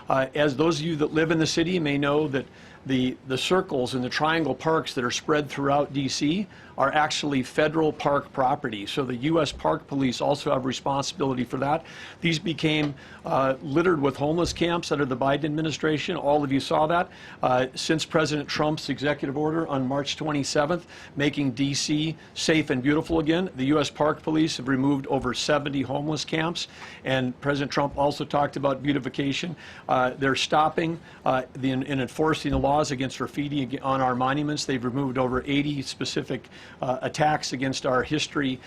As those of you that live in the city may know, that the circles and the triangle parks that are spread throughout D.C. are actually federal park property. So the U.S. Park Police also have responsibility for that. These became littered with homeless camps under the Biden administration. All of you saw that. Since President Trump's executive order on March 27th, making D.C. safe and beautiful again, the U.S. Park Police have removed over 70 homeless camps. And President Trump also talked about beautification. They're stopping and enforcing the laws against graffiti on our monuments. They've removed over 80 specific attacks against our history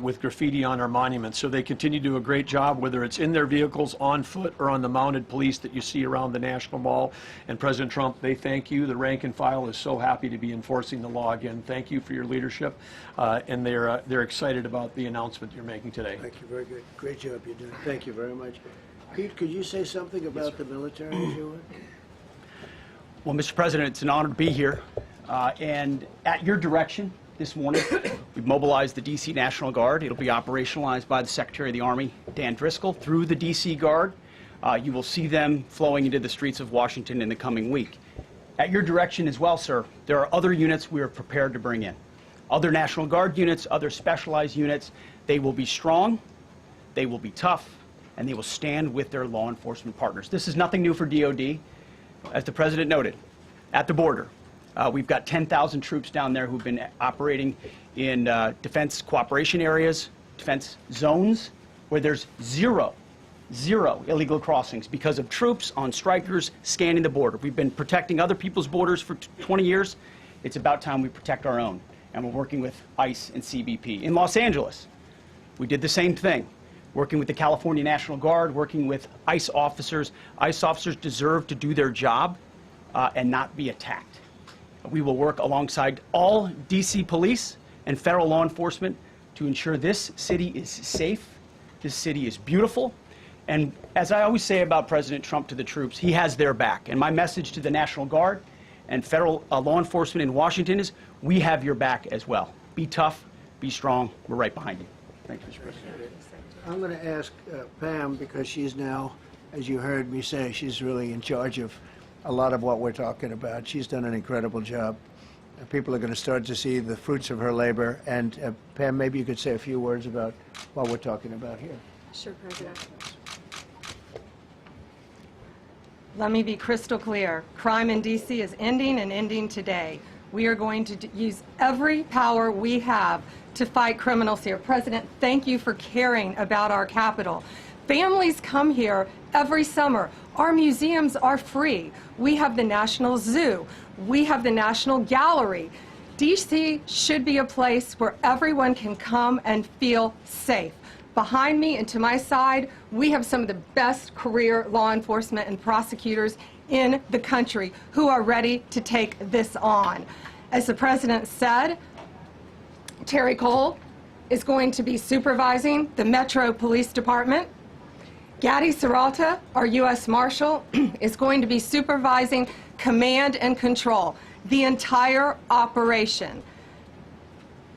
with graffiti on our monuments. So they continue to do a great job, whether it's in their vehicles, on foot, or on the mounted police that you see around the National Mall. And President Trump, they thank you. The rank and file is so happy to be enforcing the law again. Thank you for your leadership, and they're excited about the announcement you're making today. Thank you. Very good. Great job you're doing. Thank you very much. Pete, could you say something about the military, if you would? Well, Mr. President, it's an honor to be here. And at your direction this morning, we've mobilized the D.C. National Guard. It'll be operationalized by the Secretary of the Army, Dan Driscoll, through the D.C. Guard. You will see them flowing into the streets of Washington in the coming week. At your direction as well, sir, there are other units we are prepared to bring in. Other National Guard units, other specialized units. They will be strong, they will be tough, and they will stand with their law enforcement partners. This is nothing new for DOD. As the President noted, at the border, we've got 10,000 troops down there who've been operating in defense cooperation areas, defense zones, where there's zero illegal crossings because of troops on strikers scanning the border. We've been protecting other people's borders for 20 years. It's about time we protect our own, and we're working with ICE and CBP. In Los Angeles, we did the same thing, working with the California National Guard, working with ICE officers. ICE officers deserve to do their job and not be attacked. We will work alongside all D.C. police and federal law enforcement to ensure this city is safe, this city is beautiful, and as I always say about President Trump to the troops, he has their back. And my message to the National Guard and federal law enforcement in Washington is, we have your back as well. Be tough, be strong, we're right behind you. Thank you, Mr. President. I'm going to ask Pam, because she's now, as you heard me say, she's really in charge of a lot of what we're talking about. She's done an incredible job. People are going to start to see the fruits of her labor. And Pam, maybe you could say a few words about what we're talking about here. Sure, President. Let me be crystal clear. Crime in D.C. is ending and ending today. We are going to use every power we have to fight criminals here. President, thank you for caring about our capital. Families come here every summer. Our museums are free. We have the National Zoo. We have the National Gallery. D.C. should be a place where everyone can come and feel safe. Behind me and to my side, we have some of the best career law enforcement and prosecutors in the country who are ready to take this on. As the President said, Terry Cole is going to be supervising the Metro Police Department. Gaddy Serralta, our U.S. Marshal, is going to be supervising command and control, the entire operation.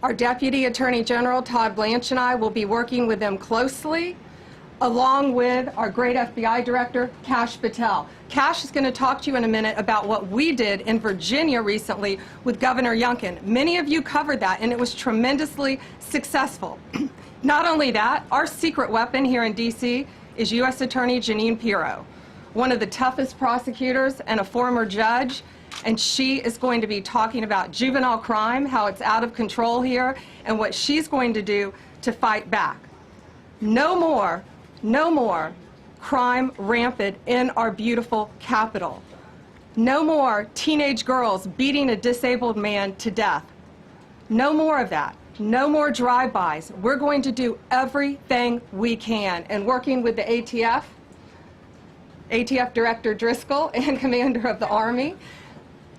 Our Deputy Attorney General, Todd Blanche, and I will be working with them closely, along with our great FBI Director, Kash Patel. Kash is going to talk to you in a minute about what we did in Virginia recently with Governor Youngkin. Many of you covered that, and it was tremendously successful. Not only that, our secret weapon here in D.C. is U.S. Attorney Jeanine Pirro, one of the toughest prosecutors and a former judge, and she is going to be talking about juvenile crime, how it's out of control here, and what she's going to do to fight back. No more crime rampant in our beautiful capital. No more teenage girls beating a disabled man to death. No more of that. No more drive-bys. We're going to do everything we can. And working with the ATF Director Driscoll and Commander of the Army,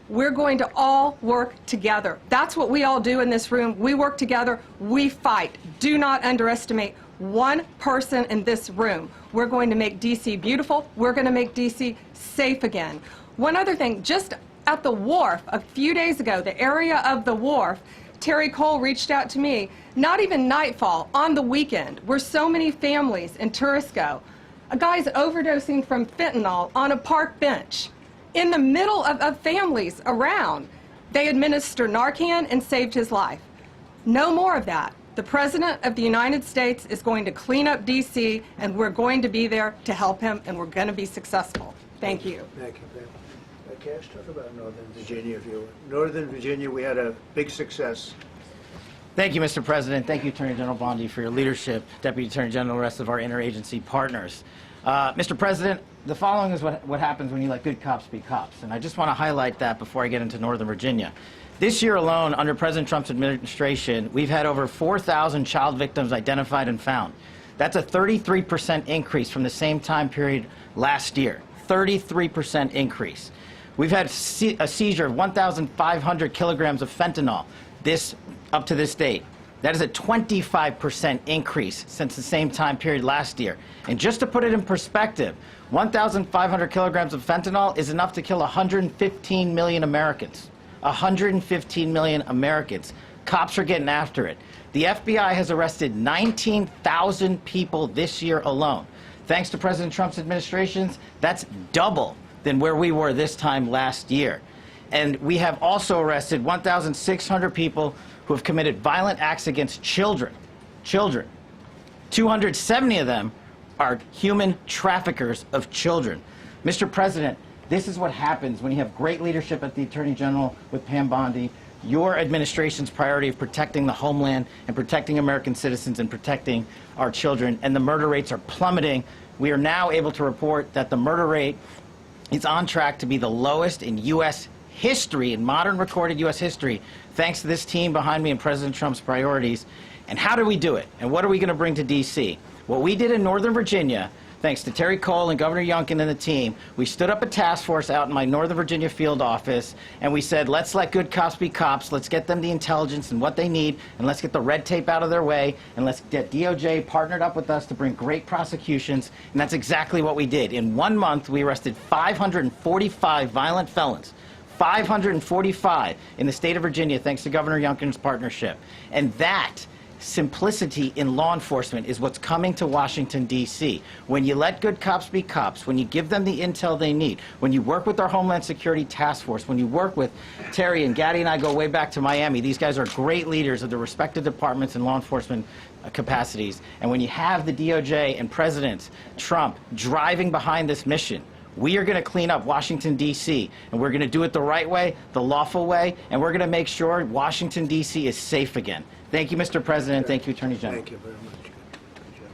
we're going to all work together. That's what we all do in this room. We work together. We fight. Do not underestimate one person in this room. We're going to make D.C. beautiful. We're going to make D.C. safe again. One other thing, just at the wharf a few days ago, the area of the wharf, Terry Cole reached out to me, not even nightfall, on the weekend, where so many families in tourists go. A guy's overdosing from fentanyl on a park bench. In the middle of families around, they administer Narcan and saved his life. No more of that. The President of the United States is going to clean up D.C., and we're going to be there to help him, and we're going to be successful. Thank you. Thank you, Pam. Cash, talk about Northern Virginia, if you will. Northern Virginia, we had a big success. Thank you, Mr. President. Thank you, Attorney General Bondi, for your leadership, Deputy Attorney General, and the rest of our interagency partners. Mr. President, the following is what happens when you let good cops be cops, and I just want to highlight that before I get into Northern Virginia. This year alone, under President Trump's administration, we've had over 4,000 child victims identified and found. That's a 33% increase from the same time period last year. 33% increase. We've had a seizure of 1,500 kilograms of fentanyl up to this date. That is a 25% increase since the same time period last year. And just to put it in perspective, 1,500 kilograms of fentanyl is enough to kill 115 million Americans. 115 million Americans. Cops are getting after it. The FBI has arrested 19,000 people this year alone. Thanks to President Trump's administrations, that's double than where we were this time last year. And we have also arrested 1,600 people who have committed violent acts against children. 270 of them are human traffickers of children. Mr. President, this is what happens when you have great leadership at the Attorney General with Pam Bondi, your administration's priority of protecting the homeland and protecting American citizens and protecting our children, and the murder rates are plummeting. We are now able to report that the murder rate is on track to be the lowest in U.S. history, in modern recorded U.S. history, thanks to this team behind me and President Trump's priorities. And how do we do it? And what are we going to bring to D.C.? What we did in Northern Virginia, thanks to Terry Cole and Governor Youngkin and the team, we stood up a task force out in my Northern Virginia field office, and we said, let's let good cops be cops, let's get them the intelligence and what they need, and let's get the red tape out of their way, and let's get DOJ partnered up with us to bring great prosecutions, and that's exactly what we did. In 1 month, we arrested 545 violent felons. 545 in the state of Virginia, thanks to Governor Youngkin's partnership. And that simplicity in law enforcement is what's coming to Washington, D.C. When you let good cops be cops, when you give them the intel they need, when you work with our Homeland Security Task Force, when you work with Terry and Gaddy and I go way back to Miami, these guys are great leaders of the respective departments and law enforcement capacities. And when you have the DOJ and President Trump driving behind this mission, we are going to clean up Washington, D.C., and we're going to do it the right way, the lawful way, and we're going to make sure Washington, D.C. is safe again. Thank you, Mr. President. Thank you, Attorney General. Thank you very much. Good job.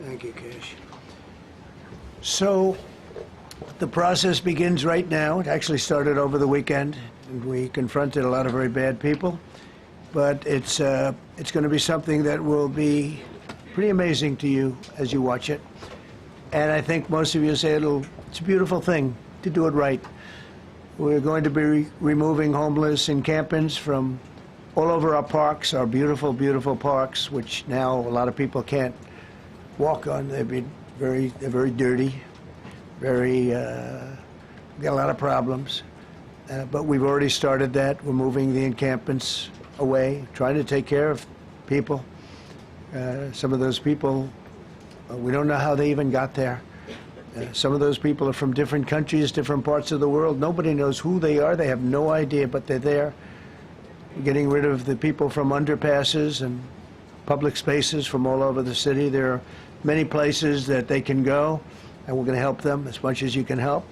Thank you, Cash. So the process begins right now. It actually started over the weekend, and we confronted a lot of very bad people. But it's going to be something that will be pretty amazing to you as you watch it. And I think most of you say it's a beautiful thing to do it right. We're going to be removing homeless encampments from all over our parks, our beautiful, beautiful parks, which now a lot of people can't walk on. They've been they're very dirty, got a lot of problems. But we've already started that. We're moving the encampments away, trying to take care of people. Some of those people, we don't know how they even got there. Some of those people are from different countries, different parts of the world. Nobody knows who they are. They have no idea, but they're there. We're getting rid of the people from underpasses and public spaces from all over the city. There are many places that they can go, and we're going to help them as much as you can help.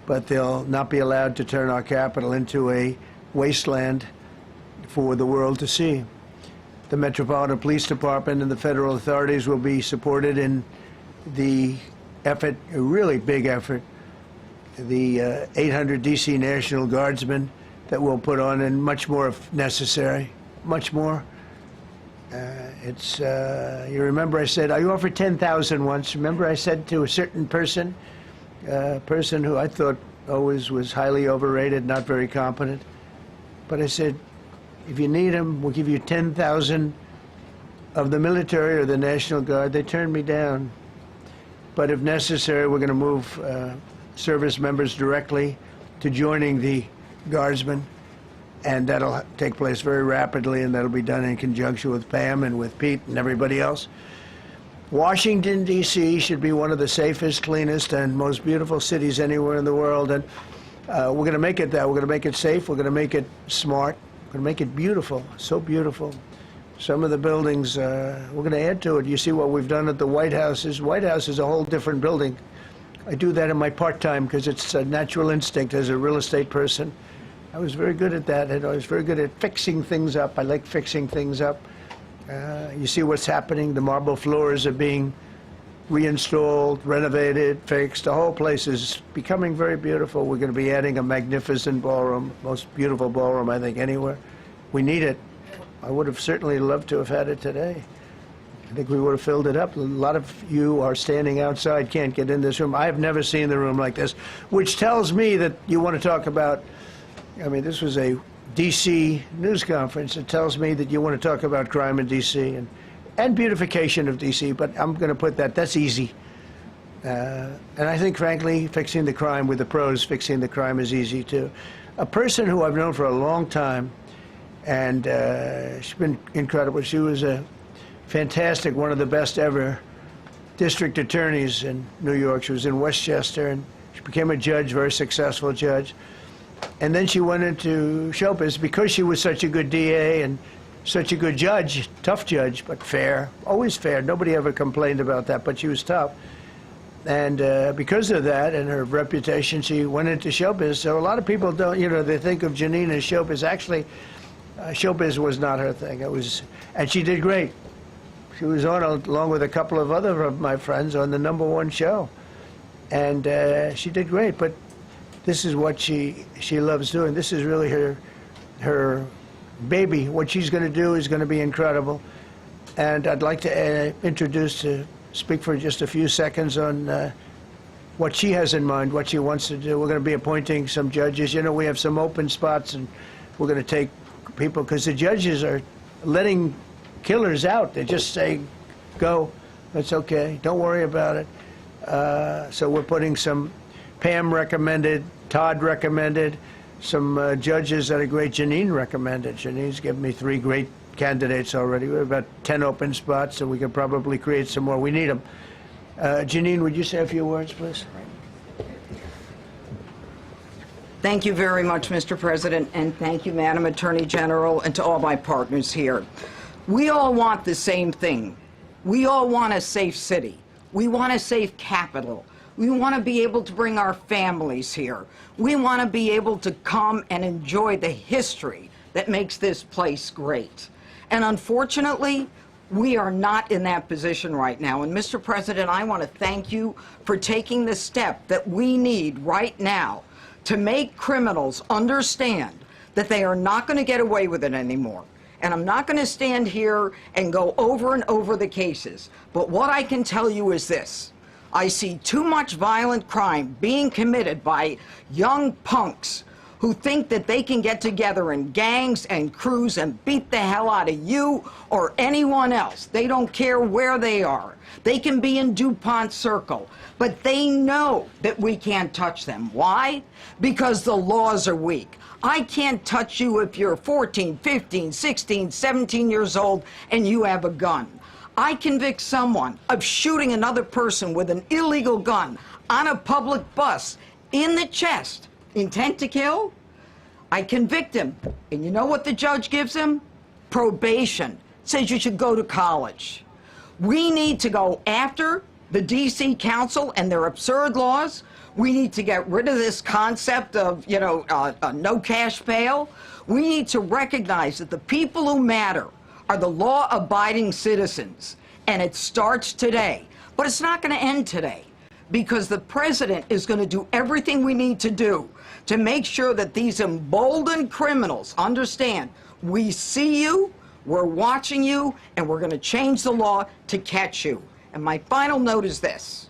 But they'll not be allowed to turn our capital into a wasteland for the world to see. The Metropolitan Police Department and the federal authorities will be supported in the effort, a really big effort, the 800 D.C. National Guardsmen that we'll put on, and much more if necessary, much more. You remember I said, I offered 10,000 once. Remember I said to a certain person, person who I thought always was highly overrated, not very competent. But I said, if you need them, we'll give you 10,000 of the military or the National Guard. They turned me down. But if necessary, we're going to move service members directly to joining the Guardsmen. And that'll take place very rapidly, and that'll be done in conjunction with Pam and with Pete and everybody else. Washington, D.C. should be one of the safest, cleanest, and most beautiful cities anywhere in the world. And we're going to make it that. We're going to make it safe. We're going to make it smart. We're going to make it beautiful, so beautiful. Some of the buildings, we're going to add to it. You see what we've done at the White House. White House is a whole different building. I do that in my part-time because it's a natural instinct as a real estate person. I was very good at that, and I was very good at fixing things up. I like fixing things up. You see what's happening. The marble floors are being reinstalled, renovated, fixed. The whole place is becoming very beautiful. We're going to be adding a magnificent ballroom, most beautiful ballroom, I think, anywhere. We need it. I would have certainly loved to have had it today. I think we would have filled it up. A lot of you are standing outside, can't get in this room. I've never seen the room like this, which tells me that you want to talk about, I mean, this was a D.C. news conference. It tells me that you want to talk about crime in D.C. and beautification of D.C., but I'm going to put that, that's easy. And I think, frankly, fixing the crime with the pros, fixing the crime is easy, too. A person who I've known for a long time, and she's been incredible. She was a fantastic, one of the best ever district attorneys in New York. She was in Westchester, and she became a judge, very successful judge. And then she went into showbiz because she was such a good DA and such a good judge, tough judge, but fair, always fair. Nobody ever complained about that, but she was tough. And because of that and her reputation, she went into showbiz. So a lot of people don't, you know, they think of Janine as showbiz. Actually, showbiz was not her thing. It was, and she did great. She was on, along with a couple of other of my friends, on the #1 show. And she did great, but this is what she loves doing. This is really her baby. What she's going to do is going to be incredible. And I'd like to speak for just a few seconds on what she has in mind, what she wants to do. We're going to be appointing some judges. You know, we have some open spots, and we're going to take people, because the judges are letting killers out. They just say, go, that's okay, don't worry about it. So we're putting some, Pam recommended, Todd recommended, some judges that are great. Janine recommended. Janine's given me 3 great candidates already. We have about 10 open spots, and we can probably create some more. We need them. Janine, would you say a few words, please? Thank you very much, Mr. President, and thank you, Madam Attorney General, and to all my partners here. We all want the same thing. We all want a safe city. We want a safe capital. We want to be able to bring our families here. We want to be able to come and enjoy the history that makes this place great. And unfortunately, we are not in that position right now. And Mr. President, I want to thank you for taking the step that we need right now to make criminals understand that they are not going to get away with it anymore. And I'm not going to stand here and go over and over the cases. But what I can tell you is this. I see too much violent crime being committed by young punks who think that they can get together in gangs and crews and beat the hell out of you or anyone else. They don't care where they are. They can be in DuPont Circle, but they know that we can't touch them. Why? Because the laws are weak. I can't touch you if you're 14, 15, 16, 17 years old and you have a gun. I convict someone of shooting another person with an illegal gun on a public bus in the chest, intent to kill. I convict him, and you know what the judge gives him? Probation. Says you should go to college. We need to go after the D.C. Council and their absurd laws. We need to get rid of this concept of, no cash bail. We need to recognize that the people who matter are the law-abiding citizens, and it starts today. But it's not going to end today, because the president is going to do everything we need to do to make sure that these emboldened criminals understand we see you, we're watching you, and we're going to change the law to catch you. And my final note is this.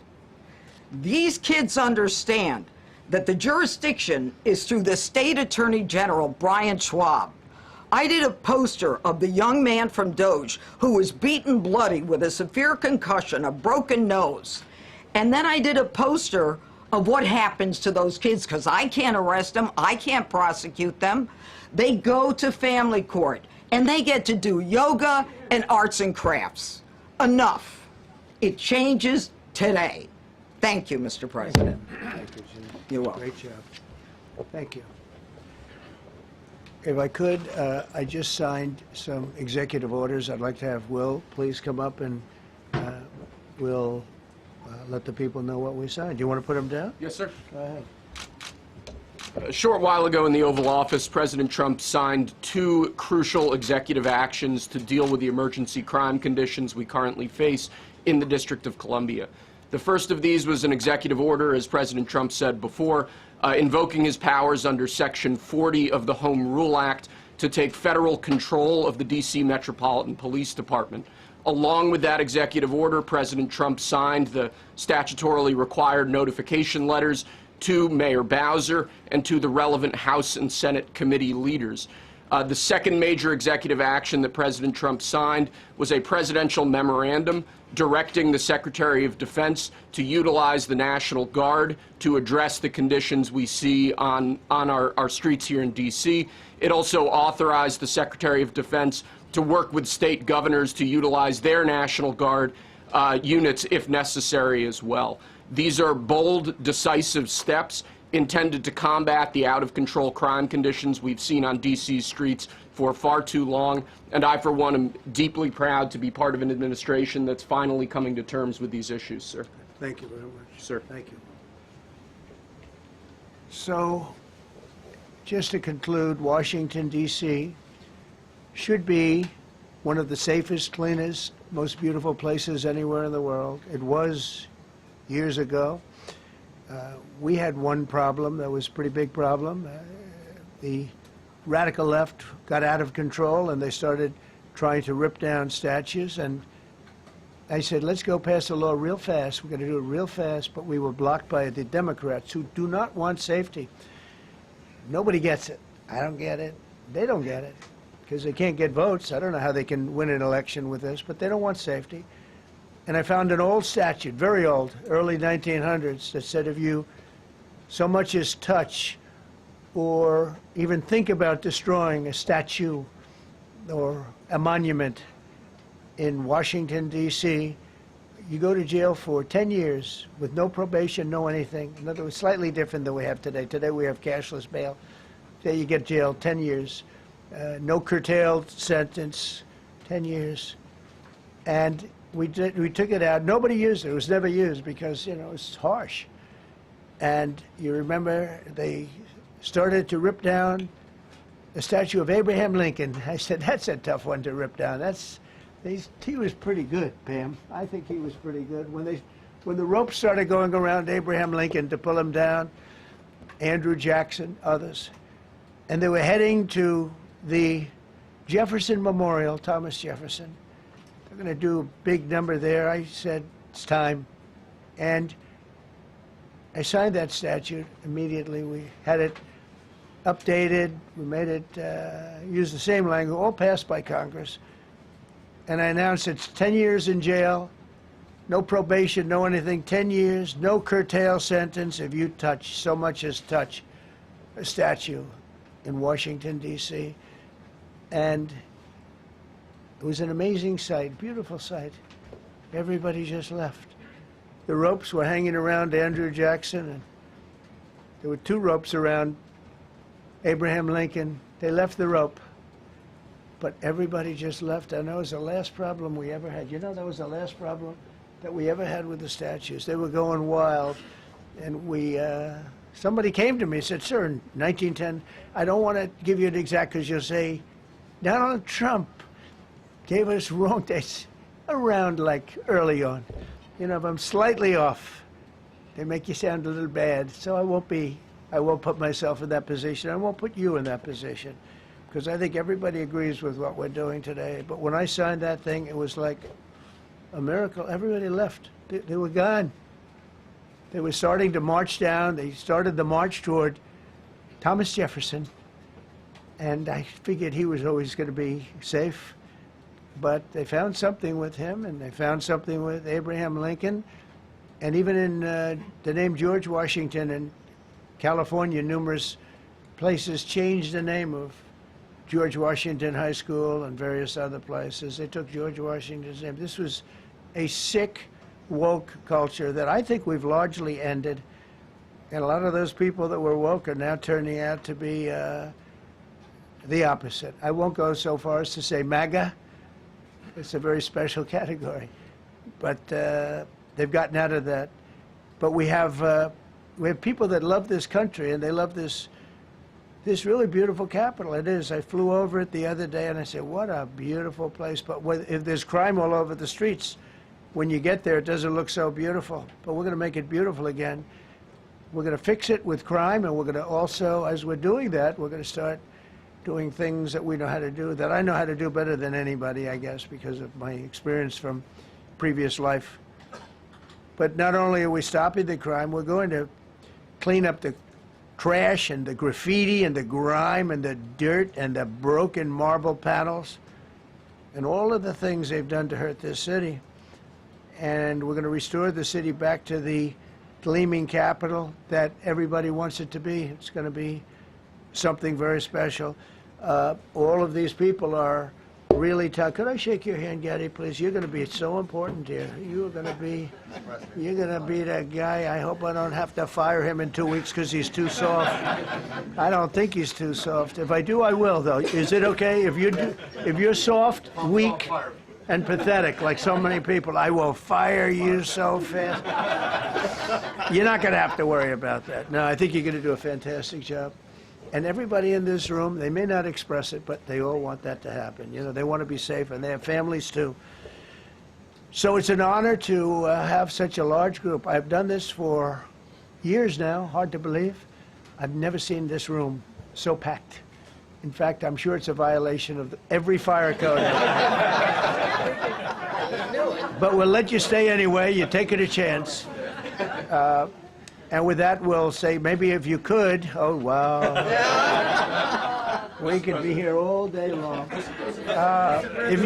These kids understand that the jurisdiction is through the State Attorney General, Brian Schwab. I did a poster of the young man from Doge who was beaten bloody with a severe concussion, a broken nose. And then I did a poster of what happens to those kids, because I can't arrest them, I can't prosecute them. They go to family court, and they get to do yoga and arts and crafts. Enough. It changes today. Thank you, Mr. President. Thank you, Jim. You're welcome. Great job. Thank you. If I could, I just signed some executive orders. I'd like to have Will please come up, and we'll let the people know what we signed. Do you want to put them down? Yes, sir. Go ahead. A short while ago in the Oval Office, President Trump signed 2 crucial executive actions to deal with the emergency crime conditions we currently face in the District of Columbia. The first of these was an executive order, as President Trump said before, invoking his powers under Section 40 of the Home Rule Act to take federal control of the D.C. Metropolitan Police Department. Along with that executive order, President Trump signed the statutorily required notification letters to Mayor Bowser and to the relevant House and Senate committee leaders. The second major executive action that President Trump signed was a presidential memorandum directing the Secretary of Defense to utilize the National Guard to address the conditions we see on our streets here in D.C. It also authorized the Secretary of Defense to work with state governors to utilize their National Guard units if necessary as well. These are bold, decisive steps intended to combat the out-of-control crime conditions we've seen on D.C.'s streets for far too long, and I, for one, am deeply proud to be part of an administration that's finally coming to terms with these issues, sir. Thank you very much. Sir. Thank you. So, just to conclude, Washington, D.C. should be one of the safest, cleanest, most beautiful places anywhere in the world. It was years ago. We had one problem that was a pretty big problem. The radical left got out of control, and they started trying to rip down statues. And I said, let's go pass a law real fast. We're going to do it real fast, but we were blocked by the Democrats, who do not want safety. Nobody gets it. I don't get it. They don't get it, because they can't get votes. I don't know how they can win an election with this, but they don't want safety. And I found an old statute, very old, early 1900s, that said if you so much as touch or even think about destroying a statue or a monument in Washington, D.C., you go to jail for 10 years with no probation, no anything. In other words, slightly different than we have today. Today we have cashless bail. There you get jailed 10 years. No curtailed sentence, 10 years. And we took it out. Nobody used it. It was never used because, it's harsh. And you remember they started to rip down the statue of Abraham Lincoln. I said, that's a tough one to rip down. He was pretty good, Pam. I think he was pretty good. When the ropes started going around Abraham Lincoln to pull him down, Andrew Jackson, others, and they were heading to the Jefferson Memorial, Thomas Jefferson. They're going to do a big number there. I said, it's time. And I signed that statute immediately. We had it updated. We made it use the same language, all passed by Congress. And I announced it's 10 years in jail, no probation, no anything, 10 years, no curtail sentence if you touch, so much as touch a statue in Washington, D.C. And it was an amazing sight, beautiful sight. Everybody just left. The ropes were hanging around Andrew Jackson, and there were 2 ropes around Abraham Lincoln. They left the rope, but everybody just left. And that was the last problem we ever had. You know, that was the last problem that we ever had with the statues. They were going wild, and somebody came to me and said, "Sir, in 1910, I don't want to give you an exact because you'll say, Donald Trump gave us wrong dates around like early on. You know, if I'm slightly off, they make you sound a little bad. So I won't put myself in that position. I won't put you in that position because I think everybody agrees with what we're doing today. But when I signed that thing, it was like a miracle. Everybody left. They were gone. They were starting to march down. They started the march toward Thomas Jefferson. And I figured he was always going to be safe. But they found something with him, and they found something with Abraham Lincoln. And even in the name George Washington in California, numerous places changed the name of George Washington High School and various other places. They took George Washington's name. This was a sick, woke culture that I think we've largely ended. And a lot of those people that were woke are now turning out to be the opposite. I won't go so far as to say MAGA. It's a very special category. But they've gotten out of that. But we have people that love this country, and they love this really beautiful capital. It is. I flew over it the other day, and I said, what a beautiful place. But if there's crime all over the streets, when you get there, it doesn't look so beautiful. But we're going to make it beautiful again. We're going to fix it with crime, and we're going to also, as we're doing that, we're going to start doing things that we know how to do, that I know how to do better than anybody, I guess, because of my experience from previous life. But not only are we stopping the crime, we're going to clean up the trash and the graffiti and the grime and the dirt and the broken marble panels and all of the things they've done to hurt this city. And we're going to restore the city back to the gleaming capital that everybody wants it to be. It's going to be something very special. All of these people are really tough. Could I shake your hand, Gaddy, please? You're going to be so important here. You're going to be that guy. I hope I don't have to fire him in 2 weeks because he's too soft. I don't think he's too soft. If I do, I will, though. Is it okay if you're soft, weak, and pathetic, like so many people? I will fire you so fast. You're not going to have to worry about that. No, I think you're going to do a fantastic job. And everybody in this room, they may not express it, but they all want that to happen. You know, they want to be safe, and they have families too. So it's an honor to have such a large group. I've done this for years now, hard to believe. I've never seen this room so packed. In fact, I'm sure it's a violation of every fire code. But we'll let you stay anyway. You're taking a chance. And with that, we'll say, maybe if you could, oh, wow. We could be here all day long. If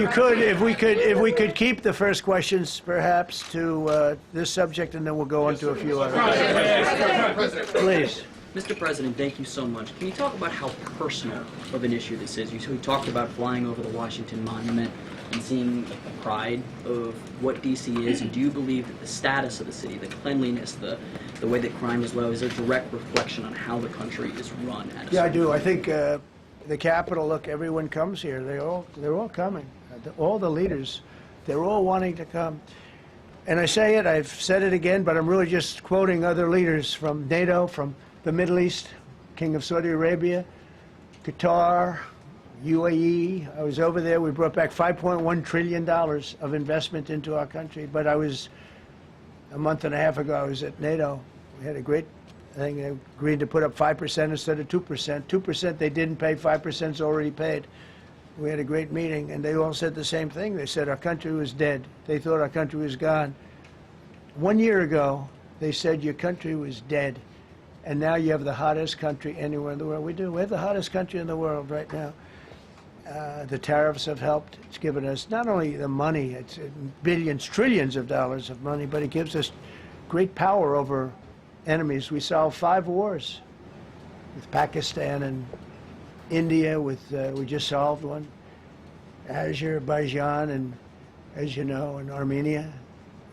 we could keep the first questions, perhaps, to this subject, and then we'll go on to a few others. Please. Mr. President, thank you so much. Can you talk about how personal of an issue this is? We talked about flying over the Washington Monument and seeing the pride of what D.C. is, and do you believe that the status of the city, the cleanliness, the way that crime is low, is a direct reflection on how the country is run? Yeah, I do. I think the Capitol, look, everyone comes here. They're all coming. All the leaders, they're all wanting to come. And I say it, I've said it again, but I'm really just quoting other leaders from NATO, from the Middle East, King of Saudi Arabia, Qatar, UAE. I was over there. We brought back $5.1 trillion of investment into our country. But a month and a half ago, I was at NATO. We had a great thing. They agreed to put up 5% instead of 2%. 2% they didn't pay, 5% is already paid. We had a great meeting, and they all said the same thing. They said our country was dead. They thought our country was gone. 1 year ago, they said your country was dead. And now you have the hottest country anywhere in the world. We do. We have the hottest country in the world right now. The tariffs have helped. It's given us not only the money, it's billions, trillions of dollars of money, but it gives us great power over enemies. We solved 5 wars with Pakistan and India. We just solved one. Azerbaijan and, as you know, and Armenia.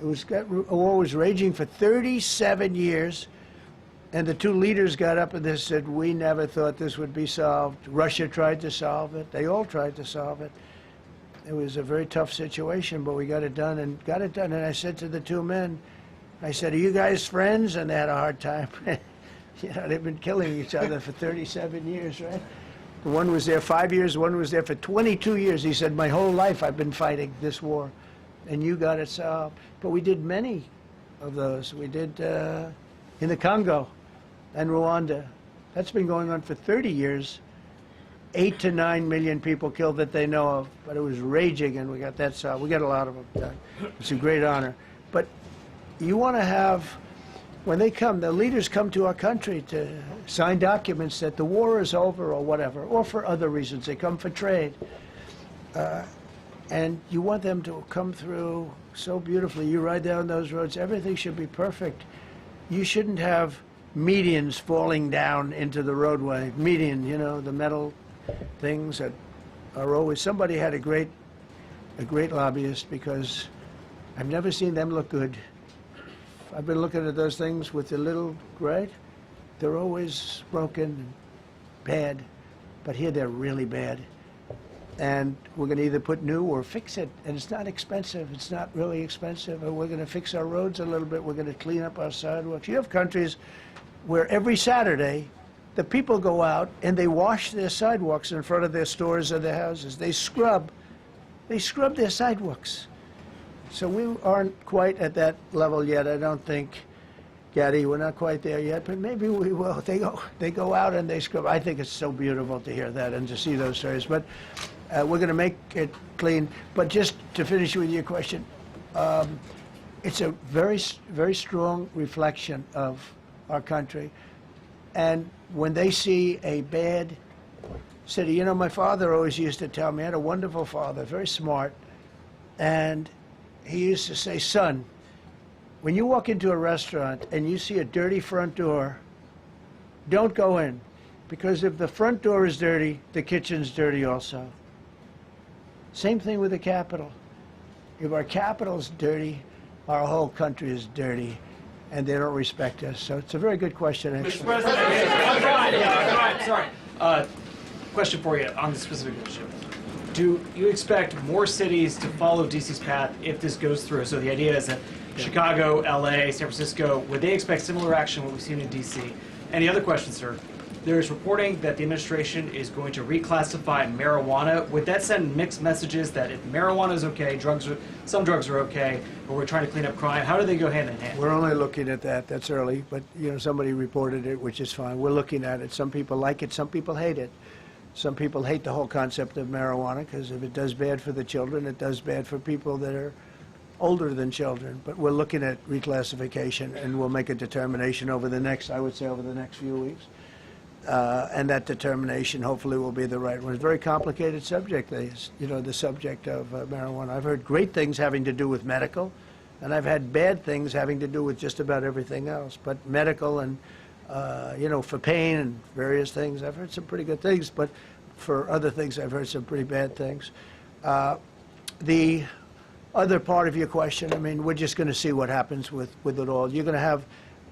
A war was raging for 37 years. And the 2 leaders got up and they said, we never thought this would be solved. Russia tried to solve it. They all tried to solve it. It was a very tough situation, but we got it done and got it done. And I said to the 2 men, I said, are you guys friends? And they had a hard time. You know, they've been killing each other for 37 years, right? One was there 5 years, one was there for 22 years. He said, my whole life I've been fighting this war, and you got it solved. But we did many of those. We did in the Congo and Rwanda. That's been going on for 30 years. 8 to 9 million people killed that they know of, but it was raging, and we got that solved. We got a lot of them done. It's a great honor. But you want to have, when they come, the leaders come to our country to sign documents that the war is over or whatever, or for other reasons. They come for trade. And you want them to come through so beautifully. You ride down those roads, everything should be perfect. You shouldn't have medians falling down into the roadway. Median, you know, the metal things that are always, somebody had a great lobbyist, because I've never seen them look good. I've been looking at those things with the little, right? They're always broken and bad, but here they're really bad. And we're going to either put new or fix it, and it's not expensive. It's not really expensive. And we're going to fix our roads a little bit. We're going to clean up our sidewalks. You have countries where every Saturday the people go out and they wash their sidewalks in front of their stores or their houses. They scrub their sidewalks. So we aren't quite at that level yet, I don't think, Gaddy. We're not quite there yet, but maybe we will. They go out and they scrub. I think it's so beautiful to hear that and to see those stories. But we're going to make it clean. But just to finish with your question, it's a very, very strong reflection of our country. And when they see a bad city, you know, my father always used to tell me, I had a wonderful father, very smart, and he used to say, son, when you walk into a restaurant and you see a dirty front door, don't go in, because if the front door is dirty, the kitchen's dirty also. Same thing with the Capitol. If our Capitol's dirty, our whole country is dirty, and they don't respect us. So it's a very good question. Mr. President, sorry. Question for you on the specific issue. Do you expect more cities to follow DC's path if this goes through? So the idea is that Chicago, LA, San Francisco, would they expect similar action what we've seen in DC? And the other question, sir, there is reporting that the administration is going to reclassify marijuana. Would that send mixed messages that if marijuana is okay, some drugs are okay, but we're trying to clean up crime? How do they go hand in hand? We're only looking at that. That's early, but you know, somebody reported it, which is fine. We're looking at it. Some people like it, some people hate it. Some people hate the whole concept of marijuana because if it does bad for the children, it does bad for people that are older than children. But we're looking at reclassification, and we'll make a determination over the next, I would say, over the next few weeks. And that determination hopefully will be the right one. It's a very complicated subject, you know, the subject of marijuana. I've heard great things having to do with medical, and I've had bad things having to do with just about everything else. But medical and, you know, for pain and various things, I've heard some pretty good things, but for other things, I've heard some pretty bad things. The other part of your question, I mean, we're just going to see what happens with it all. You're going to have,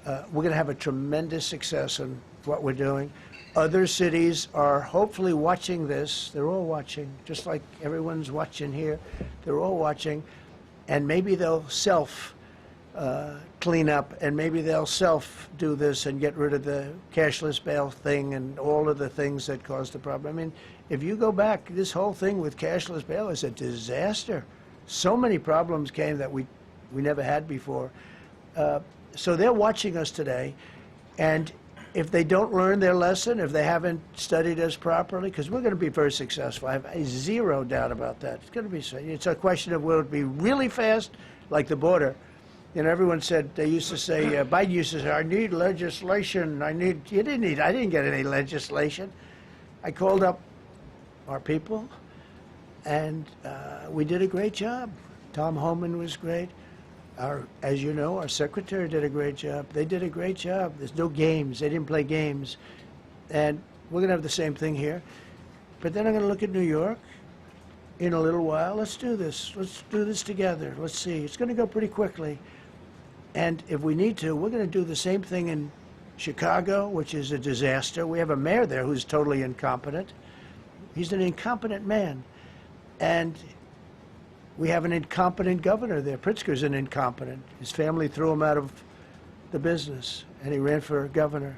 we're going to have a tremendous success in what we're doing. Other cities are hopefully watching this. They're all watching, just like everyone's watching here. They're all watching, and maybe they'll clean up, and maybe they'll do this and get rid of the cashless bail thing and all of the things that caused the problem. I mean, if you go back, this whole thing with cashless bail is a disaster. So many problems came that we never had before. So they're watching us today, and if they don't learn their lesson, if they haven't studied us properly, because we're going to be very successful. I have zero doubt about that. It's going to be. It's a question of will it be really fast, like the border, You know, everyone said, they used to say, Biden used to say, I need legislation, I didn't get any legislation. I called up our people, and we did a great job. Tom Homan was great. As you know, our secretary did a great job. They did a great job. There's no games. They didn't play games. And we're going to have the same thing here. But then I'm going to look at New York in a little while. Let's do this. Let's do this together. Let's see. It's going to go pretty quickly. And if we need to, we're going to do the same thing in Chicago, which is a disaster. We have a mayor there who's totally incompetent. He's an incompetent man. And we have an incompetent governor there. Pritzker's an incompetent. His family threw him out of the business, and he ran for governor.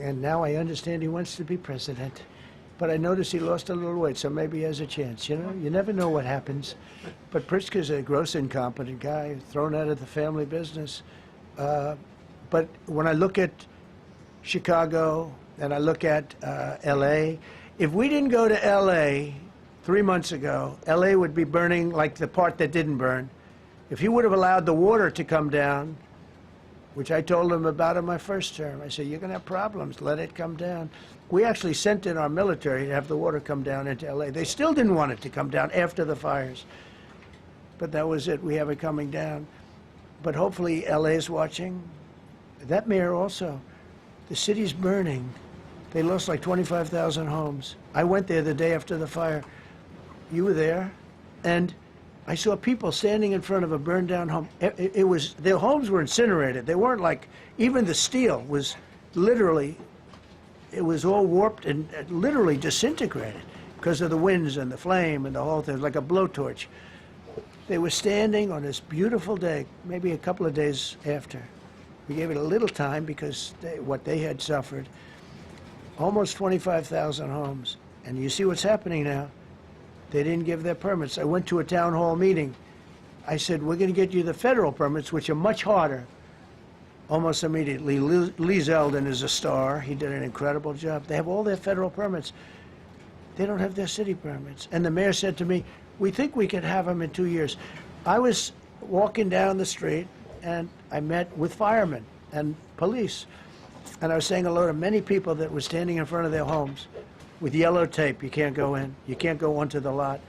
And now I understand he wants to be president. But I noticed he lost a little weight, so maybe he has a chance. You know, you never know what happens. But Pritzker's a gross incompetent guy, thrown out of the family business. But when I look at Chicago and I look at L.A., if we didn't go to L.A. 3 months ago, L.A. would be burning like the part that didn't burn. If he would have allowed the water to come down, which I told him about in my first term, I said, you're going to have problems, let it come down. We actually sent in our military to have the water come down into L.A. They still didn't want it to come down after the fires. But that was it, we have it coming down. But hopefully L.A. is watching. That mayor also, the city's burning. They lost like 25,000 homes. I went there the day after the fire. You were there, and I saw people standing in front of a burned down home. It was, their homes were incinerated. They weren't like, even the steel was literally, it was all warped and literally disintegrated because of the winds and the flame and the whole thing, like a blowtorch. They were standing on this beautiful day, maybe a couple of days after. We gave it a little time because what they had suffered. Almost 25,000 homes. And you see what's happening now. They didn't give their permits. I went to a town hall meeting. I said, we're going to get you the federal permits, which are much harder. Almost immediately. Lee Zeldin is a star. He did an incredible job. They have all their federal permits. They don't have their city permits. And the mayor said to me, we think we could have them in 2 years. I was walking down the street, and I met with firemen and police. And I was saying hello to many people that were standing in front of their homes with yellow tape. You can't go in. You can't go onto the lot.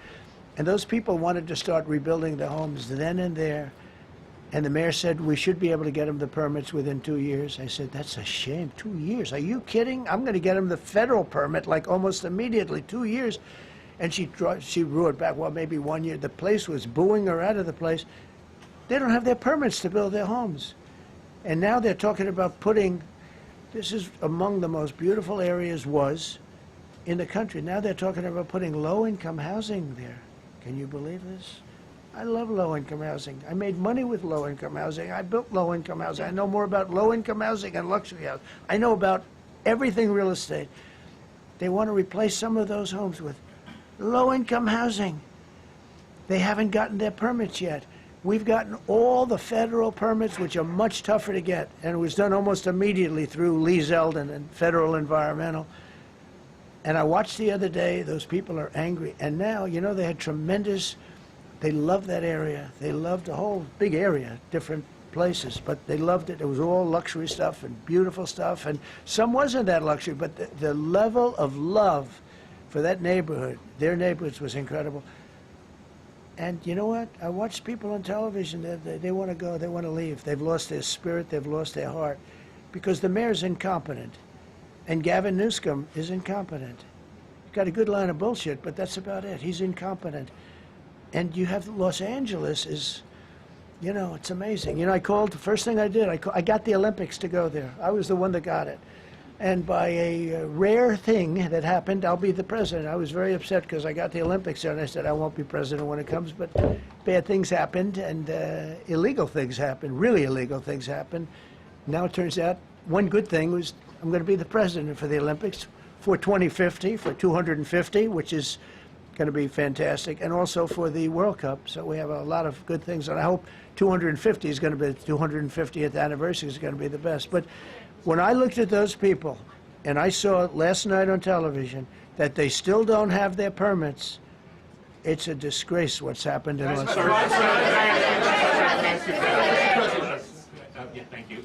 And those people wanted to start rebuilding their homes then and there. And the mayor said, we should be able to get them the permits within 2 years. I said, that's a shame. 2 years? Are you kidding? I'm going to get them the federal permit like almost immediately. 2 years. And she roared back, well, maybe 1 year. The place was booing her out of the place. They don't have their permits to build their homes. And now they're talking about putting, this is among the most beautiful areas in the country. Now they're talking about putting low-income housing there. Can you believe this? I love low-income housing. I made money with low-income housing. I built low-income housing. I know more about low-income housing and luxury housing. I know about everything real estate. They want to replace some of those homes with low-income housing. They haven't gotten their permits yet. We've gotten all the federal permits, which are much tougher to get, and it was done almost immediately through Lee Zeldin and Federal Environmental. And I watched the other day, those people are angry. And now, you know, they had tremendous, they loved that area. They loved the whole big area, different places, but they loved it. It was all luxury stuff and beautiful stuff, and some wasn't that luxury, but the level of love for that neighborhood, their neighborhoods, was incredible. And you know what? I watch people on television, they want to go, they want to leave. They've lost their spirit, they've lost their heart, because the mayor's incompetent. And Gavin Newsom is incompetent. He's got a good line of bullshit, but that's about it. He's incompetent. And you have Los Angeles is, you know, it's amazing. You know, I called, the first thing I did, I got the Olympics to go there. I was the one that got it. And by a rare thing that happened, I'll be the president. I was very upset because I got the Olympics there, and I said, I won't be president when it comes, but bad things happened, and illegal things happened, really illegal things happened. Now it turns out one good thing was I'm going to be the president for the Olympics for 2050, for 250, which is going to be fantastic, and also for the World Cup. So we have a lot of good things, and I hope 250 is going to be, the 250th anniversary is going to be the best. But when I looked at those people, and I saw last night on television that they still don't have their permits, it's a disgrace what's happened in Los Angeles.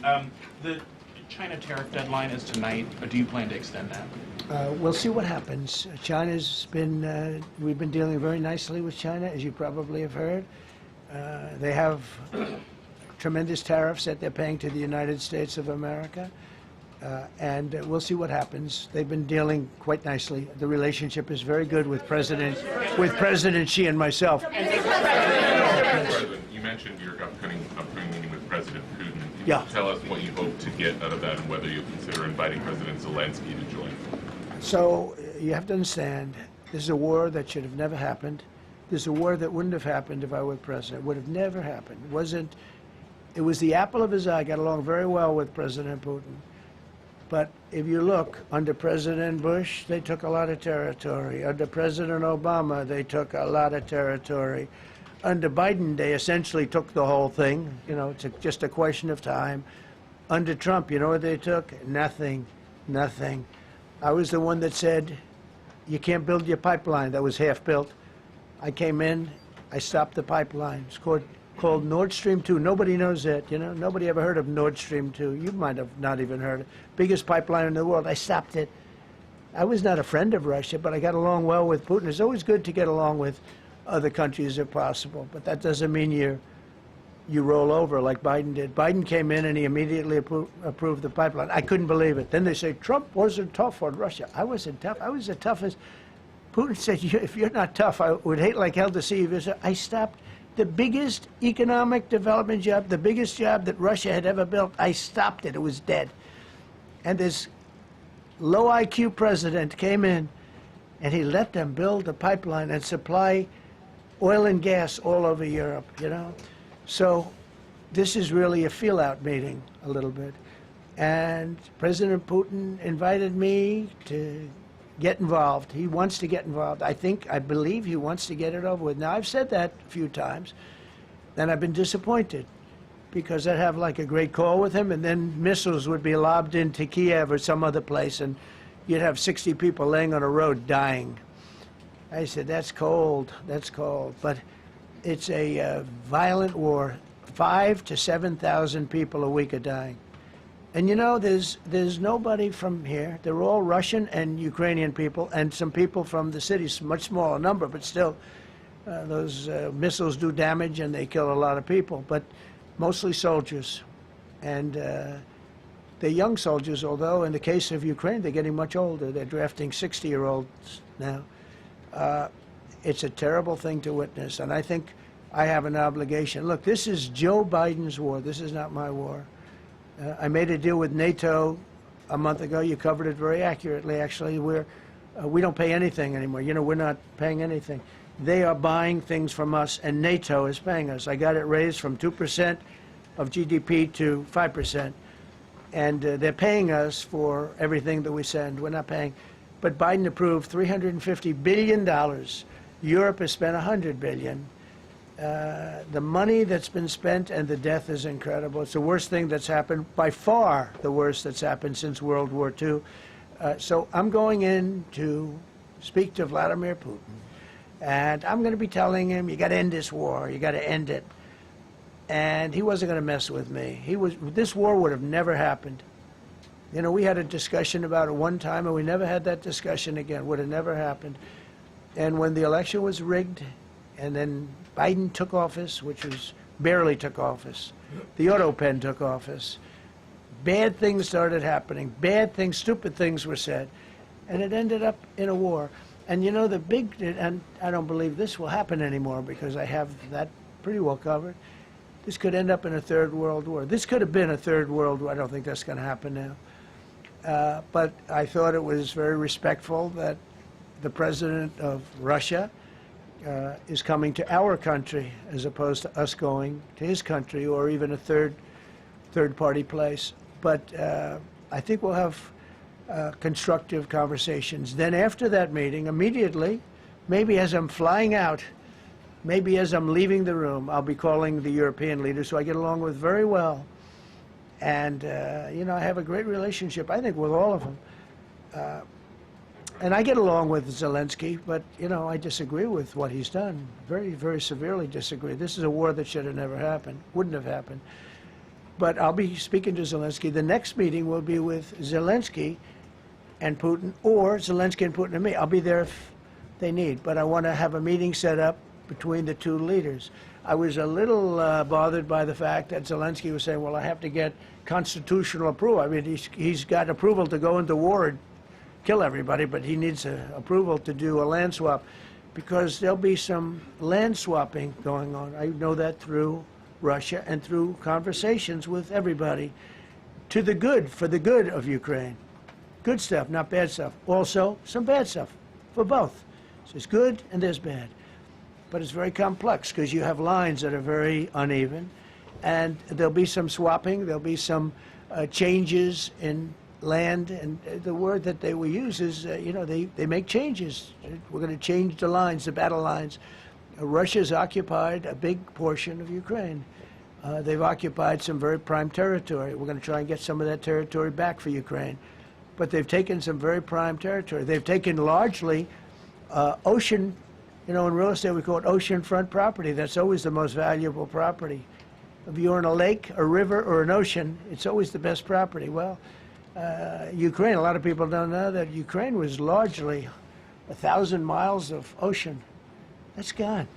The China tariff deadline is tonight. Do you plan to extend that? We'll see what happens. China's been, we've been dealing very nicely with China, as you probably have heard. They have tremendous tariffs that they're paying to the United States of America. And we'll see what happens. They've been dealing quite nicely. The relationship is very good with President Xi and myself. President, you mentioned your upcoming meeting with President Putin. Can you tell us what you hope to get out of that and whether you'll consider inviting President Zelensky to join? So you have to understand, this is a war that should have never happened. This is a war that wouldn't have happened if I were president. It would have never happened. It was the apple of his eye. I got along very well with President Putin. But if you look, under President Bush, they took a lot of territory. Under President Obama, they took a lot of territory. Under Biden, they essentially took the whole thing. You know, it's just a question of time. Under Trump, you know what they took? Nothing. Nothing. I was the one that said, you can't build your pipeline. That was half built. I came in, I stopped the pipeline. It's called Nord Stream 2. Nobody knows that, you know. Nobody ever heard of Nord Stream 2. You might have not even heard of it. Biggest pipeline in the world. I stopped it. I was not a friend of Russia, but I got along well with Putin. It's always good to get along with other countries if possible, but that doesn't mean you roll over like Biden did. Biden came in and he immediately approved the pipeline. I couldn't believe it. Then they say Trump wasn't tough on Russia. I wasn't tough. I was the toughest. Putin said, if you're not tough, I would hate like hell to see you. I stopped the biggest economic development job, the biggest job that Russia had ever built. I stopped it. It was dead. And this low IQ president came in and he let them build the pipeline and supply oil and gas all over Europe, you know. So this is really a feel-out meeting a little bit. And President Putin invited me to get involved. He wants to get involved. I believe he wants to get it over with. Now, I've said that a few times, and I've been disappointed because I'd have like a great call with him, and then missiles would be lobbed into Kiev or some other place, and you'd have 60 people laying on a road dying. I said, that's cold, that's cold. But it's a violent war. 5,000 to 7,000 people a week are dying. And you know, there's nobody from here. They're all Russian and Ukrainian people, and some people from the cities, much smaller number, but still, those missiles do damage and they kill a lot of people, but mostly soldiers. And they're young soldiers, although in the case of Ukraine, they're getting much older. They're drafting 60-year-olds now. It's a terrible thing to witness, and I think I have an obligation. Look, this is Joe Biden's war. This is not my war. I made a deal with NATO a month ago. You covered it very accurately, actually. We don't pay anything anymore. You know, we're not paying anything. They are buying things from us, and NATO is paying us. I got it raised from 2% of GDP to 5%. And they're paying us for everything that we send. We're not paying. But Biden approved $350 billion. Europe has spent $100 billion. The money that's been spent and the death is incredible. It's the worst thing that's happened, by far the worst that's happened since World War II. So I'm going in to speak to Vladimir Putin. And I'm going to be telling him, you got to end this war. You got to end it. And he wasn't going to mess with me. This war would have never happened. You know, we had a discussion about it one time, and we never had that discussion again. Would have never happened. And when the election was rigged, and then Biden took office, which was barely took office, the auto pen took office, bad things started happening. Bad things, stupid things were said. And it ended up in a war. And you know, and I don't believe this will happen anymore because I have that pretty well covered. This could end up in a third world war. This could have been a third world war. I don't think that's going to happen now. But I thought it was very respectful that the president of Russia is coming to our country as opposed to us going to his country or even a third-party place. But I think we'll have constructive conversations. Then after that meeting, immediately, maybe as I'm flying out, maybe as I'm leaving the room, I'll be calling the European leaders who I get along with very well. And, you know, I have a great relationship, I think, with all of them. And I get along with Zelensky, but, you know, I disagree with what he's done. Very, very severely disagree. This is a war that should have never happened, wouldn't have happened. But I'll be speaking to Zelensky. The next meeting will be with Zelensky and Putin, or Zelensky and Putin and me. I'll be there if they need, but I want to have a meeting set up between the two leaders. I was a little bothered by the fact that Zelensky was saying, well, I have to get constitutional approval. I mean, he's got approval to go into war and kill everybody, but he needs approval to do a land swap, because there'll be some land swapping going on. I know that through Russia and through conversations with everybody, to the good, for the good of Ukraine. Good stuff, not bad stuff. Also, some bad stuff for both. So there's good and there's bad. But it's very complex because you have lines that are very uneven, and there'll be some swapping, there'll be some changes in land, and the word that they will use is, they make changes. We're going to change the lines, the battle lines. Russia's occupied a big portion of Ukraine. They've occupied some very prime territory. We're going to try and get some of that territory back for Ukraine. But they've taken some very prime territory. They've taken largely ocean, in real estate we call it oceanfront property. That's always the most valuable property. If you're in a lake, a river, or an ocean, it's always the best property. Well, Ukraine, a lot of people don't know that Ukraine was largely 1,000 miles of ocean. That's gone.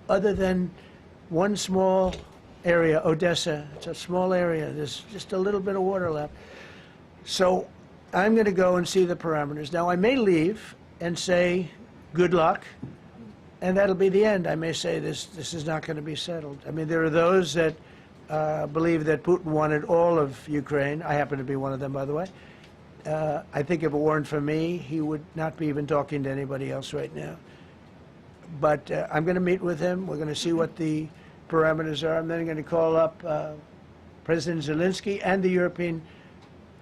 Other than one small area, Odessa, it's a small area. There's just a little bit of water left. So I'm going to go and see the parameters. Now, I may leave and say, good luck, and that'll be the end. I may say this is not going to be settled. I mean, there are those that believe that Putin wanted all of Ukraine. I happen to be one of them, by the way. I think if it weren't for me, he would not be even talking to anybody else right now. But I'm going to meet with him. We're going to see what the parameters are. I'm then going to call up President Zelensky and the European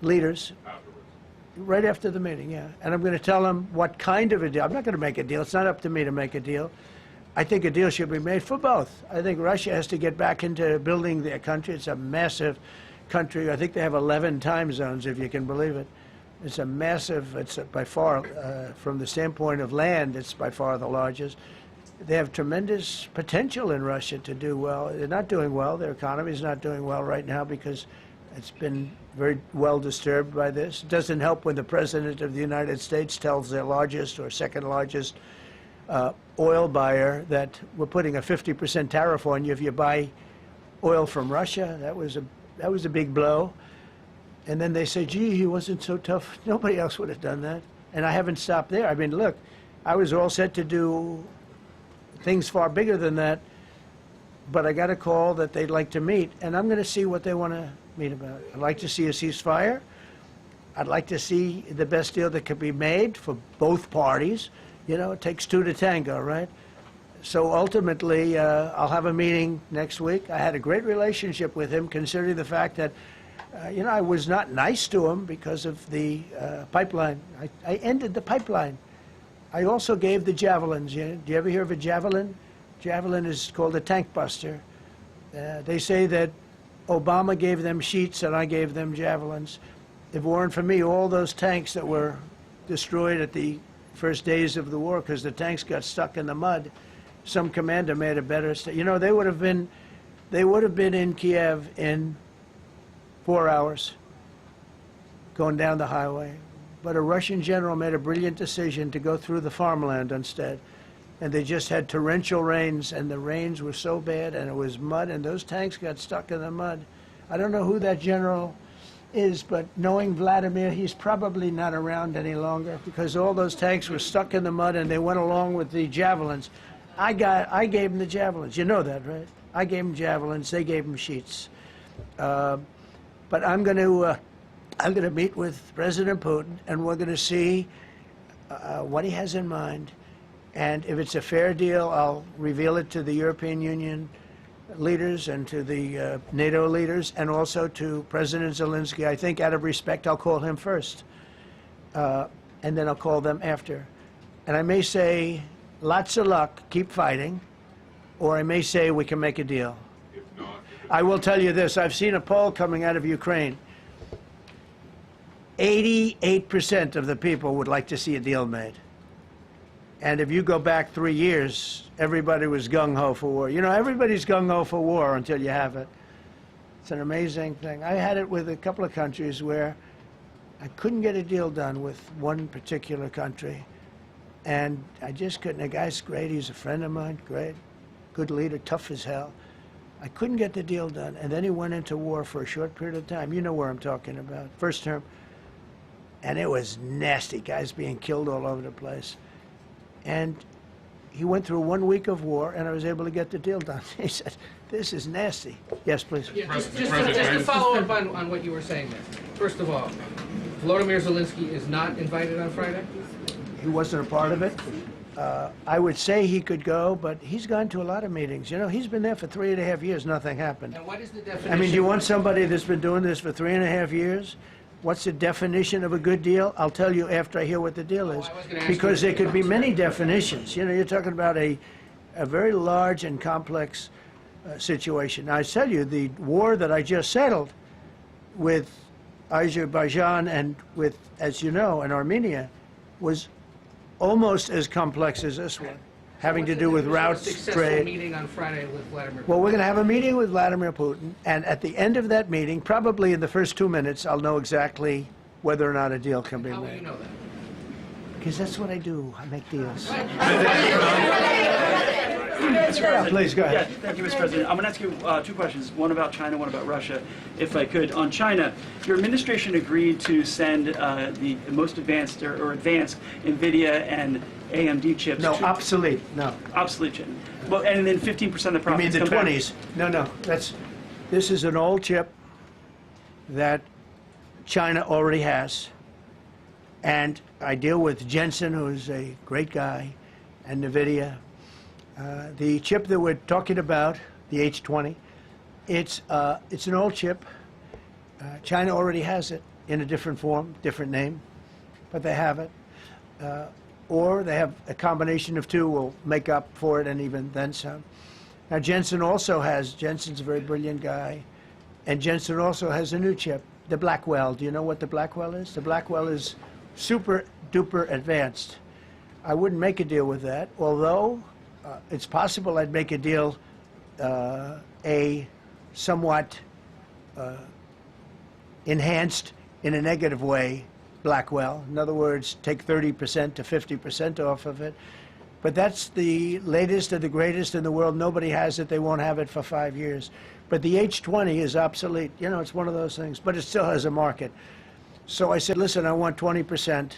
leaders right after the meeting, yeah. And I'm going to tell them what kind of a deal. I'm not going to make a deal. It's not up to me to make a deal. I think a deal should be made for both. I think Russia has to get back into building their country. It's a massive country. I think they have 11 time zones, if you can believe it. It's a massive, it's by far, from the standpoint of land, it's by far the largest. They have tremendous potential in Russia to do well. They're not doing well. Their economy is not doing well right now because it's been very well disturbed by this. It doesn't help when the President of the United States tells their largest or second largest oil buyer that we're putting a 50% tariff on you if you buy oil from Russia. That was a big blow. And then they say, gee, he wasn't so tough. Nobody else would have done that. And I haven't stopped there. I mean, look, I was all set to do things far bigger than that, but I got a call that they'd like to meet, and I'm going to see what they want to meet about. I'd like to see a ceasefire. I'd like to see the best deal that could be made for both parties. It takes two to tango, right? So ultimately, I'll have a meeting next week. I had a great relationship with him, considering the fact that I was not nice to him because of the pipeline. I ended the pipeline. I also gave the javelins. Do you ever hear of a javelin? Javelin is called a tank buster. They say that Obama gave them sheets and I gave them javelins. If it weren't for me, all those tanks that were destroyed at the first days of the war because the tanks got stuck in the mud, some commander made a better. They would have been in Kiev in 4 hours going down the highway. But a Russian general made a brilliant decision to go through the farmland instead. And they just had torrential rains, and the rains were so bad, and it was mud, and those tanks got stuck in the mud. I don't know who that general is, but knowing Vladimir, he's probably not around any longer because all those tanks were stuck in the mud, and they went along with the javelins. I gave them the javelins. You know that, right? I gave them javelins. They gave them sheets. But I'm going to meet with President Putin, and we're going to see what he has in mind. And if it's a fair deal, I'll reveal it to the European Union leaders and to the NATO leaders, and also to President Zelensky. I think out of respect, I'll call him first, and then I'll call them after. And I may say, lots of luck, keep fighting, or I may say we can make a deal. If not, I will tell you this. I've seen a poll coming out of Ukraine. 88% of the people would like to see a deal made. And if you go back 3 years, everybody was gung-ho for war. Everybody's gung-ho for war until you have it. It's an amazing thing. I had it with a couple of countries where I couldn't get a deal done with one particular country, and I just couldn't. The guy's great. He's a friend of mine, great, good leader, tough as hell. I couldn't get the deal done, and then he went into war for a short period of time. You know where I'm talking about. First term. And it was nasty, guys being killed all over the place. And he went through 1 week of war, and I was able to get the deal done. He said, this is nasty. Yes, please. Yeah, just to follow up on what you were saying there. First of all, Volodymyr Zelensky is not invited on Friday? He wasn't a part of it. I would say he could go, but he's gone to a lot of meetings. You know, he's been there for 3.5 years, nothing happened. And what is the definition? I mean, do you want somebody that's been doing this for 3.5 years? What's the definition of a good deal? I'll tell you after I hear what the deal is. Because there could be many definitions. You know, you're talking about a very large and complex situation. Now, I tell you, the war that I just settled with Azerbaijan and with, as you know, and Armenia was almost as complex as this one, having to do with routes, trade. Meeting on Friday with Vladimir Putin. Well, we're going to have a meeting with Vladimir Putin, and at the end of that meeting, probably in the first 2 minutes, I'll know exactly whether or not a deal can be made. How will you know that? Because that's what I do. I make deals. Mr. President. Please, go ahead. Yeah, thank you, Mr. President. I'm going to ask you 2 questions, one about China, one about Russia, if I could. On China, your administration agreed to send the most advanced or advanced NVIDIA and AMD chips. No, obsolete. No. Obsolete chip. Well, and then 15% of the profits. You mean the 20s? No. This is an old chip that China already has. And I deal with Jensen, who's a great guy, and NVIDIA. The chip that we're talking about, the H20, it's an old chip. China already has it in a different form, different name, but they have it. Or they have a combination of two will make up for it and even then some. Now Jensen Jensen's a very brilliant guy, and Jensen also has a new chip, the Blackwell. Do you know what the Blackwell is? The Blackwell is super duper advanced. I wouldn't make a deal with that, although it's possible I'd make a deal, a somewhat enhanced in a negative way Blackwell. In other words, take 30% to 50% off of it. But that's the latest and the greatest in the world. Nobody has it. They won't have it for 5 years. But the H20 is obsolete. You know, it's one of those things. But it still has a market. So I said, listen, I want 20%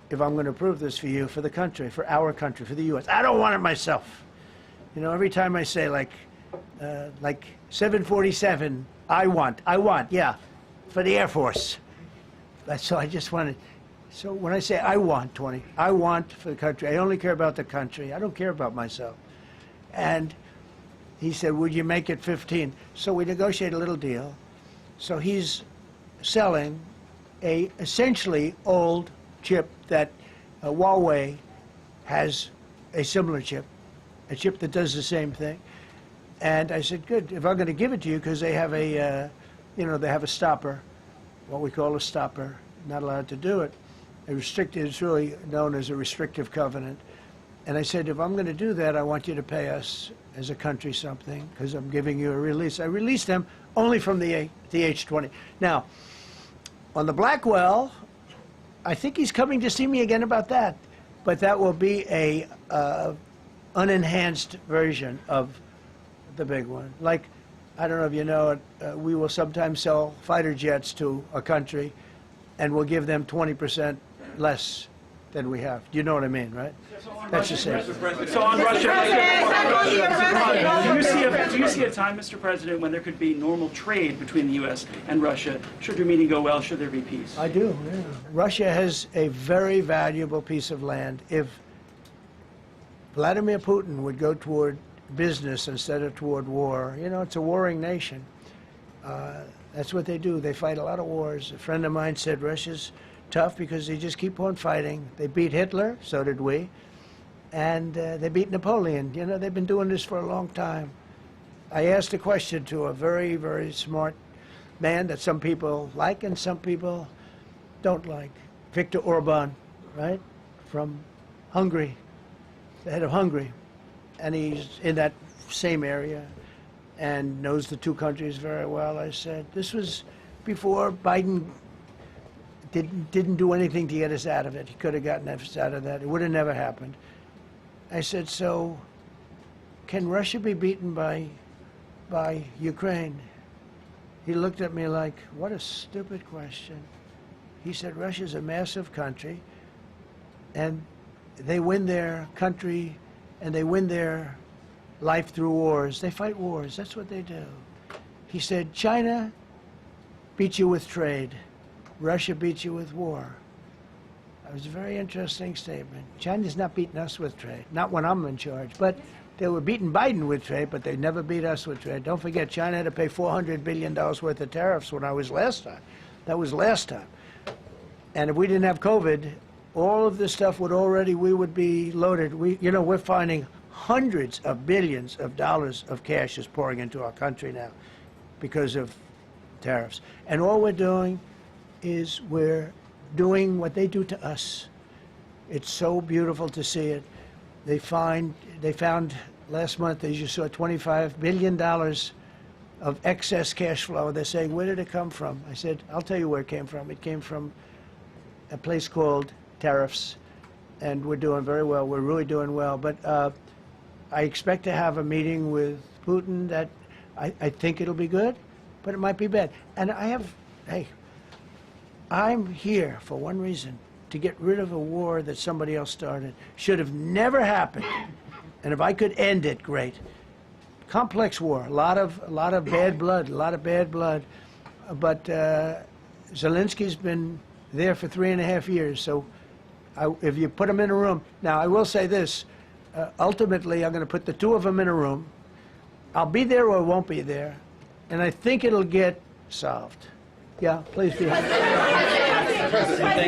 if I'm going to approve this for you, for the country, for our country, for the U.S. I don't want it myself. You know, every time I say like 747, I want, yeah, for the Air Force. So I just wanted, so when I say I want 20, I want for the country. I only care about the country. I don't care about myself. And he said, would you make it 15? So we negotiated a little deal. So he's selling a essentially old chip that Huawei has a similar chip, a chip that does the same thing. And I said, good, if I'm going to give it to you, because they have a, they have a stopper, what we call a stopper, not allowed to do it. It's really known as a restrictive covenant. And I said, if I'm going to do that, I want you to pay us as a country something, because I'm giving you a release. I released them only from the H20. Now, on the Blackwell, I think he's coming to see me again about that. But that will be a unenhanced version of the big one. Like, I don't know if you know it, we will sometimes sell fighter jets to a country, and we'll give them 20% less than we have. Do you know what I mean, right? That's the same. So on Russia, do you see a time, Mr. President, when there could be normal trade between the U.S. and Russia? Should your meeting go well? Should there be peace? I do, yeah. Russia has a very valuable piece of land. If Vladimir Putin would go toward business instead of toward war, you know, it's a warring nation. That's what they do. They fight a lot of wars. A friend of mine said Russia's tough because they just keep on fighting. They beat Hitler, so did we, and they beat Napoleon. You know, they've been doing this for a long time. I asked a question to a very, very smart man that some people like and some people don't like. Viktor Orban, right, from Hungary, the head of Hungary, and he's in that same area. and knows the two countries very well. I said, this was before Biden didn't do anything to get us out of it. He could have gotten us out of that. It would have never happened. I said, so can Russia be beaten by Ukraine? He looked at me like, what a stupid question. He said, Russia's a massive country, and they win their country, and they win their life through wars. They fight wars. That's what they do. He said, China beats you with trade. Russia beats you with war. That was a very interesting statement. China's not beating us with trade, not when I'm in charge, but they were beating Biden with trade, but they never beat us with trade. Don't forget, China had to pay $400 billion worth of tariffs when I was last time. That was last time. And if we didn't have COVID, all of this stuff we would be loaded. We're finding hundreds of billions of dollars of cash is pouring into our country now because of tariffs. And all we're doing is we're doing what they do to us. It's so beautiful to see it. They found last month, as you saw, $25 billion of excess cash flow. They're saying, where did it come from? I said, I'll tell you where it came from. It came from a place called tariffs, and we're doing very well. We're really doing well. But I expect to have a meeting with Putin that I think it'll be good, but it might be bad. And I'm here for one reason, to get rid of a war that somebody else started. Should have never happened. And if I could end it, great. Complex war, a lot of bad blood, But Zelensky's been there for 3.5 years, so if you put him in a room. Now, I will say this. Ultimately, I'm going to put the two of them in a room. I'll be there or I won't be there, and I think it'll get solved. Yeah, please be. Thank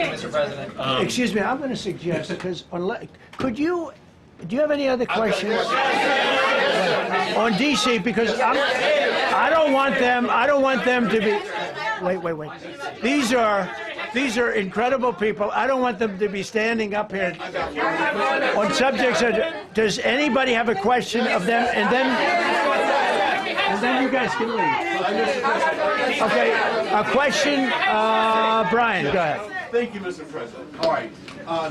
you, Mr. President. Excuse me, I'm going to suggest, because do you have any other questions on DC? Because I don't want them to be. Wait. These are incredible people. I don't want them to be standing up here on subjects. Does anybody have a question of them? And then you guys can leave. Okay, a question. Brian, go ahead. Thank you, Mr. President. All right.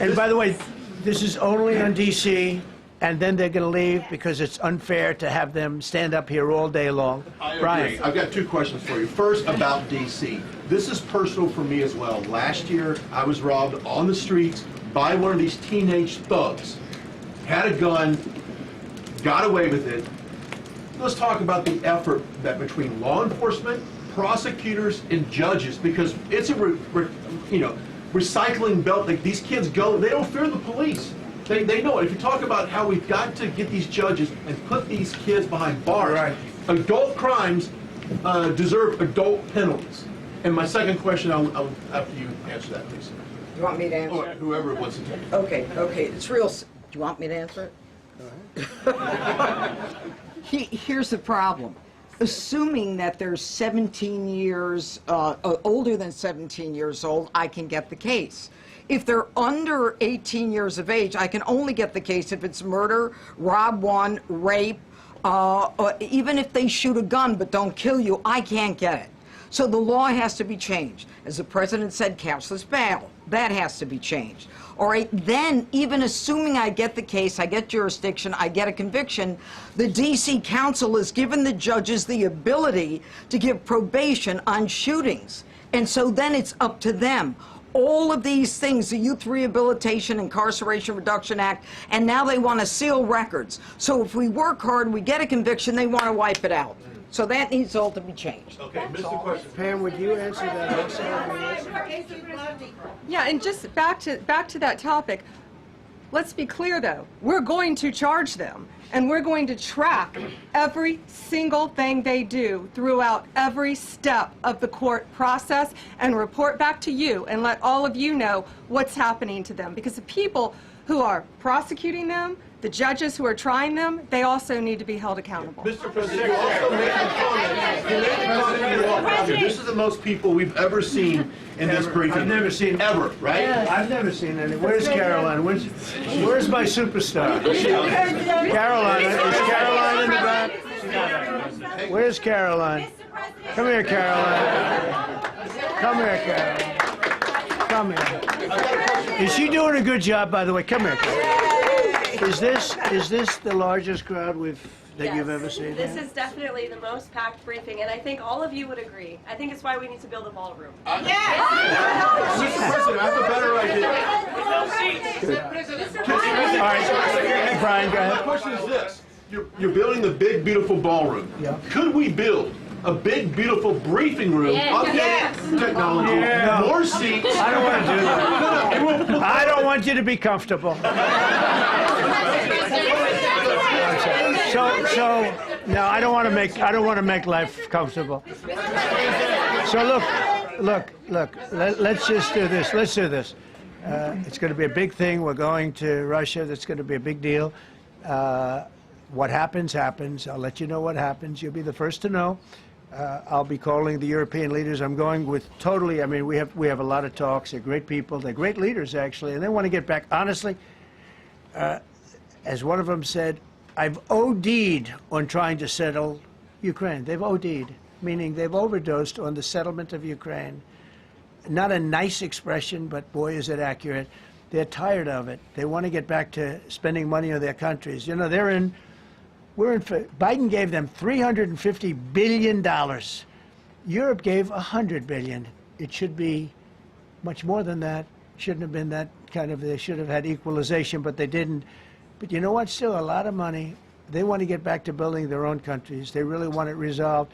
And by the way, this is only on DC, and then they're going to leave because it's unfair to have them stand up here all day long. I agree. Brian. I've got two questions for you. First, about DC. This is personal for me as well. Last year, I was robbed on the streets by one of these teenage thugs. Had a gun, got away with it. Let's talk about the effort that between law enforcement, prosecutors, and judges, because it's a recycling belt. Like, these kids go, they don't fear the police. They know it. If you talk about how we've got to get these judges and put these kids behind bars, right. Adult crimes deserve adult penalties. And my second question, I'll after you answer that, please. Do you want me to answer? Or whoever wants to take it. Okay. It's real. Do you want me to answer it? Go ahead. Here's the problem. Assuming that they're 17 years, older than 17 years old, I can get the case. If they're under 18 years of age, I can only get the case if it's murder, rob one, rape, even if they shoot a gun but don't kill you, I can't get it. So the law has to be changed. As the president said, cashless battle. That has to be changed. All right, then, even assuming I get the case, I get jurisdiction, I get a conviction, the D.C. Council has given the judges the ability to give probation on shootings. And so then it's up to them. All of these things, the Youth Rehabilitation Incarceration Reduction Act, and now they want to seal records. So if we work hard, we get a conviction, they want to wipe it out. So that needs all to be changed. Okay, Mr. Question. Pam, would you answer that also? Yeah, and just back to that topic, let's be clear though, we're going to charge them, and we're going to track every single thing they do throughout every step of the court process and report back to you and let all of you know what's happening to them. Because the people who are prosecuting them, the judges who are trying them, they also need to be held accountable. Mr. President, you also made a comment. This is the most people we've ever seen in this briefing. I've never seen ever, right? I've never seen any. Where's Caroline? Where's my superstar? Caroline. Is Caroline in the back? Where's Caroline? Come here, Caroline. Come here, Caroline. Come here. Is she doing a good job, by the way? Come here, Caroline. Is this the largest crowd that you've ever seen? This is definitely the most packed briefing, and I think all of you would agree. I think it's why we need to build a ballroom. Mr. President, I have a better idea. All right, Brian, go ahead. My question is this. You're building the big, beautiful ballroom. Yeah. Could we build a big, beautiful briefing room, updated technology, more seats? I don't want to do that. I don't want you to be comfortable. So no, I don't want to make life comfortable. So look. Let's just do this. Let's do this. It's going to be a big thing. We're going to Russia. That's going to be a big deal. What happens, happens. I'll let you know what happens. You'll be the first to know. I'll be calling the European leaders. I'm going with totally. I mean, we have a lot of talks. They're great people. They're great leaders, actually, and they want to get back. Honestly, as one of them said, I've OD'd on trying to settle Ukraine. They've OD'd, meaning they've overdosed on the settlement of Ukraine. Not a nice expression, but boy, is it accurate. They're tired of it. They want to get back to spending money on their countries. You know, Biden gave them $350 billion. Europe gave $100 billion. It should be much more than that. Shouldn't have been that kind of, they should have had equalization, but they didn't. But you know what? Still a lot of money. They want to get back to building their own countries. They really want it resolved.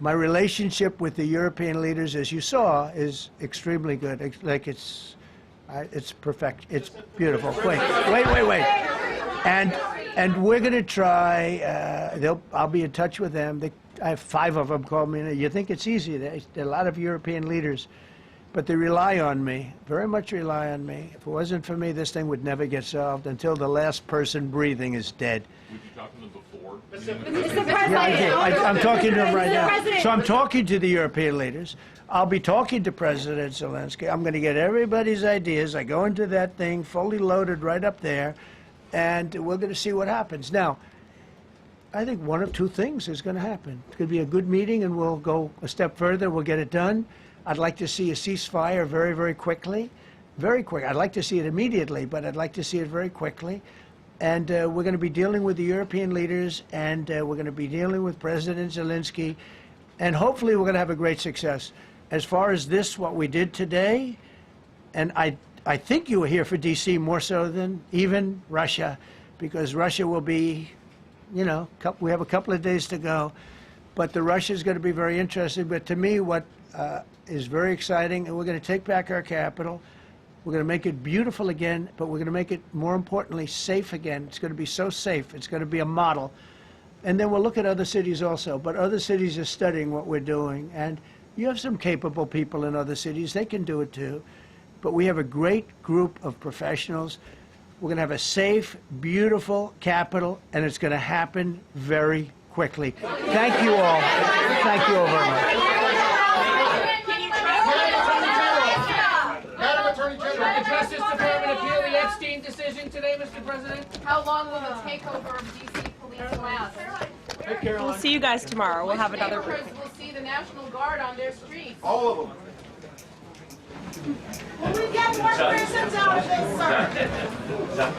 My relationship with the European leaders, as you saw, is extremely good. It's perfect. It's beautiful. Wait. And we're going to try. I'll be in touch with them. I have 5 of them call me. You think it's easy? There are a lot of European leaders, but they rely on me. Very much rely on me. If it wasn't for me, this thing would never get solved until the last person breathing is dead. Would you talk to them before? Mr. President, I'm talking to them right now. So I'm talking to the European leaders. I'll be talking to President Zelensky. I'm going to get everybody's ideas. I go into that thing fully loaded right up there, and we're going to see what happens. Now, I think one of 2 things is going to happen. It's going to be a good meeting, and we'll go a step further. We'll get it done. I'd like to see a ceasefire very, very quickly. Very quick. I'd like to see it immediately, but I'd like to see it very quickly. And we're going to be dealing with the European leaders, and we're going to be dealing with President Zelensky, and hopefully we're going to have a great success. As far as this, what we did today, and I think you were here for D.C. more so than even Russia, because Russia will be, you know, we have a couple of days to go. But the Russia is going to be very interesting. But to me, what is very exciting, and we're going to take back our capital. We're going to make it beautiful again, but we're going to make it, more importantly, safe again. It's going to be so safe. It's going to be a model. And then we'll look at other cities also. But other cities are studying what we're doing. And you have some capable people in other cities. They can do it too. But we have a great group of professionals. We're going to have a safe, beautiful capital, and it's going to happen very quickly. Thank you all. Thank you all very much. Should the Justice Department appeal the Epstein decision today, Mr. President? How long will the takeover of D.C. police last? We'll see you guys tomorrow. We'll have another briefing. We'll see the National Guard on their streets. All of them. Will we get more prisons out of this, sir?